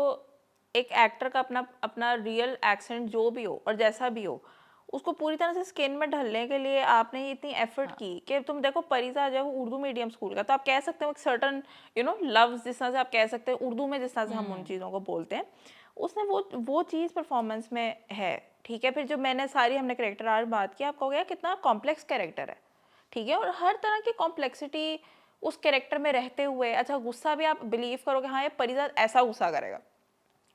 एक एक्टर का अपना अपना रियल एक्सेंट जो भी हो और जैसा भी हो, उसको पूरी तरह से स्किन में ढलने के लिए आपने ये इतनी एफर्ट हाँ। की कि तुम देखो परिजा जो है वो उर्दू मीडियम स्कूल का, तो आप कह सकते हो एक सर्टन लफ्ज़ जिस तरह से आप कह सकते हैं उर्दू में जिस तरह से हम उन हुँ। चीज़ों को बोलते हैं, उसने वो चीज़ परफॉर्मेंस में है। ठीक है, फिर जो मैंने सारी हमने कैरेक्टर आर्ट बात की, आप कहोगे यार कितना कॉम्प्लेक्स कैरेक्टर है। ठीक है, और हर तरह की कॉम्प्लेक्सिटी उस कैरेक्टर में रहते हुए, अच्छा गुस्सा भी आप बिलीव करोगे हाँ ये परिजा ऐसा गुस्सा करेगा,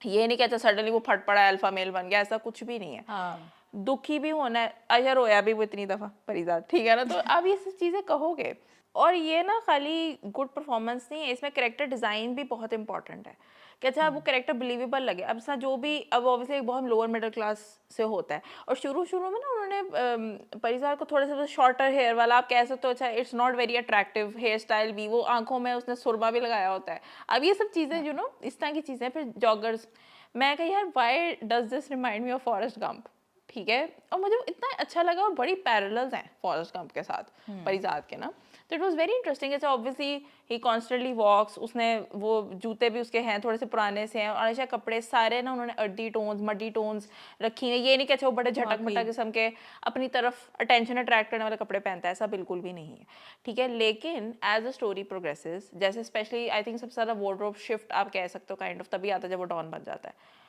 ये नहीं कि अच्छा सडनली वो फट पड़ा अल्फा मेल बन गया, ऐसा कुछ भी नहीं है। हाँ। दुखी भी होना है, अच्छा रोया भी वो इतनी दफा परिजात, ठीक है ना, तो आप ये सब चीजें कहोगे। और ये ना खाली गुड परफॉर्मेंस नहीं है, इसमें कैरेक्टर डिजाइन भी बहुत इंपॉर्टेंट है कि अच्छा वो हुँ। कैरेक्टर बिलीवेबल लगे। अब सा जो भी अब ऑब्वियसली एक बहुत लोअर मिडिल क्लास से होता है, और शुरू शुरू में ना उन्होंने परिजार को थोड़ा सा शॉर्टर हेयर वाला आप कह सकते हो, अच्छा it's not very attractive hair style भी, वो आंखों में उसने सुरमा भी लगाया होता है। अब ये सब चीजें हाँ। इस तरह की चीजें, फिर जॉगर्स, मैं कही यार why does this remind me of Forrest Gump. ठीक है, और मुझे वो इतना अच्छा लगा, और बड़ी पैरेलल्स हैं फॉरेस्ट गंप के साथ हुँ। परिजात के ना। तो इट वाज वेरी इंटरेस्टिंग। अच्छा ऑब्वियसली ही कॉन्स्टेंटली वॉक्स, उसने वो जूते भी उसके हैं थोड़े से पुराने से हैं, और अच्छा कपड़े सारे ना उन्होंने अर्दी टोन्स मडी टोन्स रखी हैं। ये नहीं कि अच्छा वो बड़े झटक वाक़ई। मटक किस्म के अपनी तरफ अटेंशन अट्रैक्ट करने वाले कपड़े पहनता है, ऐसा बिल्कुल भी नहीं है। ठीक है, लेकिन एज अ स्टोरी प्रोग्रेसेस, जैसे स्पेशली आई थिंक सबसे ज़्यादा वार्डरोब शिफ्ट आप कह सकते हो काइंड ऑफ तभी आता है जब वो डॉन बन जाता है।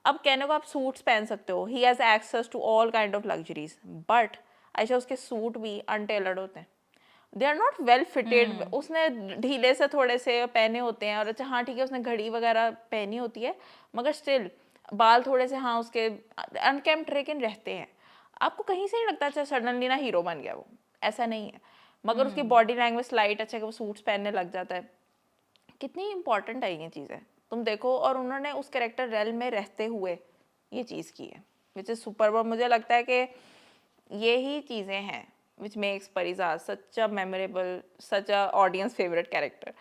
अब कहने को आप सूट्स पहन सकते हो, he has access to all kind of luxuries, but Ayesha उसके सूट भी अनटेलर्ड होते हैं, they are not well fitted. Hmm, उसने ढीले से थोड़े से पहने होते हैं, और अच्छा हाँ ठीक है उसने घड़ी वगैरह पहनी होती है, मगर स्टिल बाल थोड़े से हाँ उसके अनकेम्प्ड लेकिन रहते हैं। आपको कहीं से नहीं लगता अच्छा सडनली ना हीरो बन गया वो, ऐसा नहीं है। मगर उसकी हुँ, बॉडी लैंग्वेज स्लाइट अच्छा कि वो सूट्स पहनने लग जाता है। कितनी इंपॉर्टेंट है ये चीज़ें, तुम देखो। और उन्होंने उस कैरेक्टर रेल में रहते हुए ये चीज़ की है, विच इज़ सुपर। और मुझे लगता है कि ये ही चीज़ें हैं which makes Parijat such a memorable, such a audience favourite character.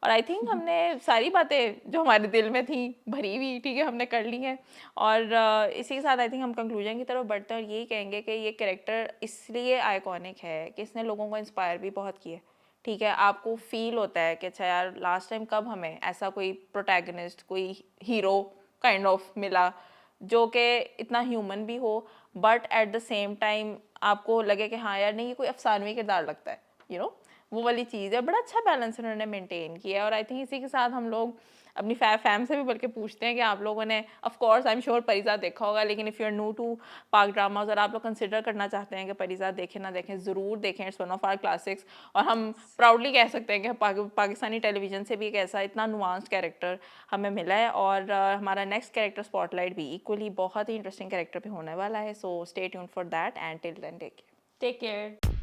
और आई थिंक हमने सारी बातें जो हमारे दिल में थी भरी हुई, ठीक है, हमने कर ली हैं। और इसी के साथ आई थिंक हम कंक्लूजन की तरफ बढ़ते हैं और यही कहेंगे कि ये कैरेक्टर इसलिए आइकॉनिक है कि इसने लोगों को इंस्पायर भी बहुत किया है। ठीक है, आपको फील होता है कि अच्छा यार लास्ट टाइम कब हमें ऐसा कोई प्रोटैगनिस्ट, कोई हीरो काइंड ऑफ मिला जो कि इतना ह्यूमन भी हो, but at the same time आपको लगे कि हाँ यार नहीं ये कोई अफसानवी किरदार लगता है, यू नो, वो वाली चीज़ है। बड़ा अच्छा बैलेंस उन्होंने मेंटेन किया है। और आई थिंक इसी के साथ हम लोग अपनी फैम से भी बल्कि पूछते हैं कि आप लोगों ने, of course I am sure Parizaad देखा होगा, लेकिन if you are new to Pak dramas और आप लोग कंसिडर करना चाहते हैं कि परिज़ात देखें ना देखें, ज़रूर देखें, it's one of our classics. और हम प्राउडली कह सकते हैं कि पाकिस्तानी टेलीविज़न से भी एक ऐसा इतना नुआंस्ड कैरेक्टर हमें मिला है। और हमारा नेक्स्ट कैरेक्टर स्पॉटलाइट भी इक्वली बहुत ही इंटरेस्टिंग कैरेक्टर पे होने वाला है। So stay tuned for that and till then take care. Take care.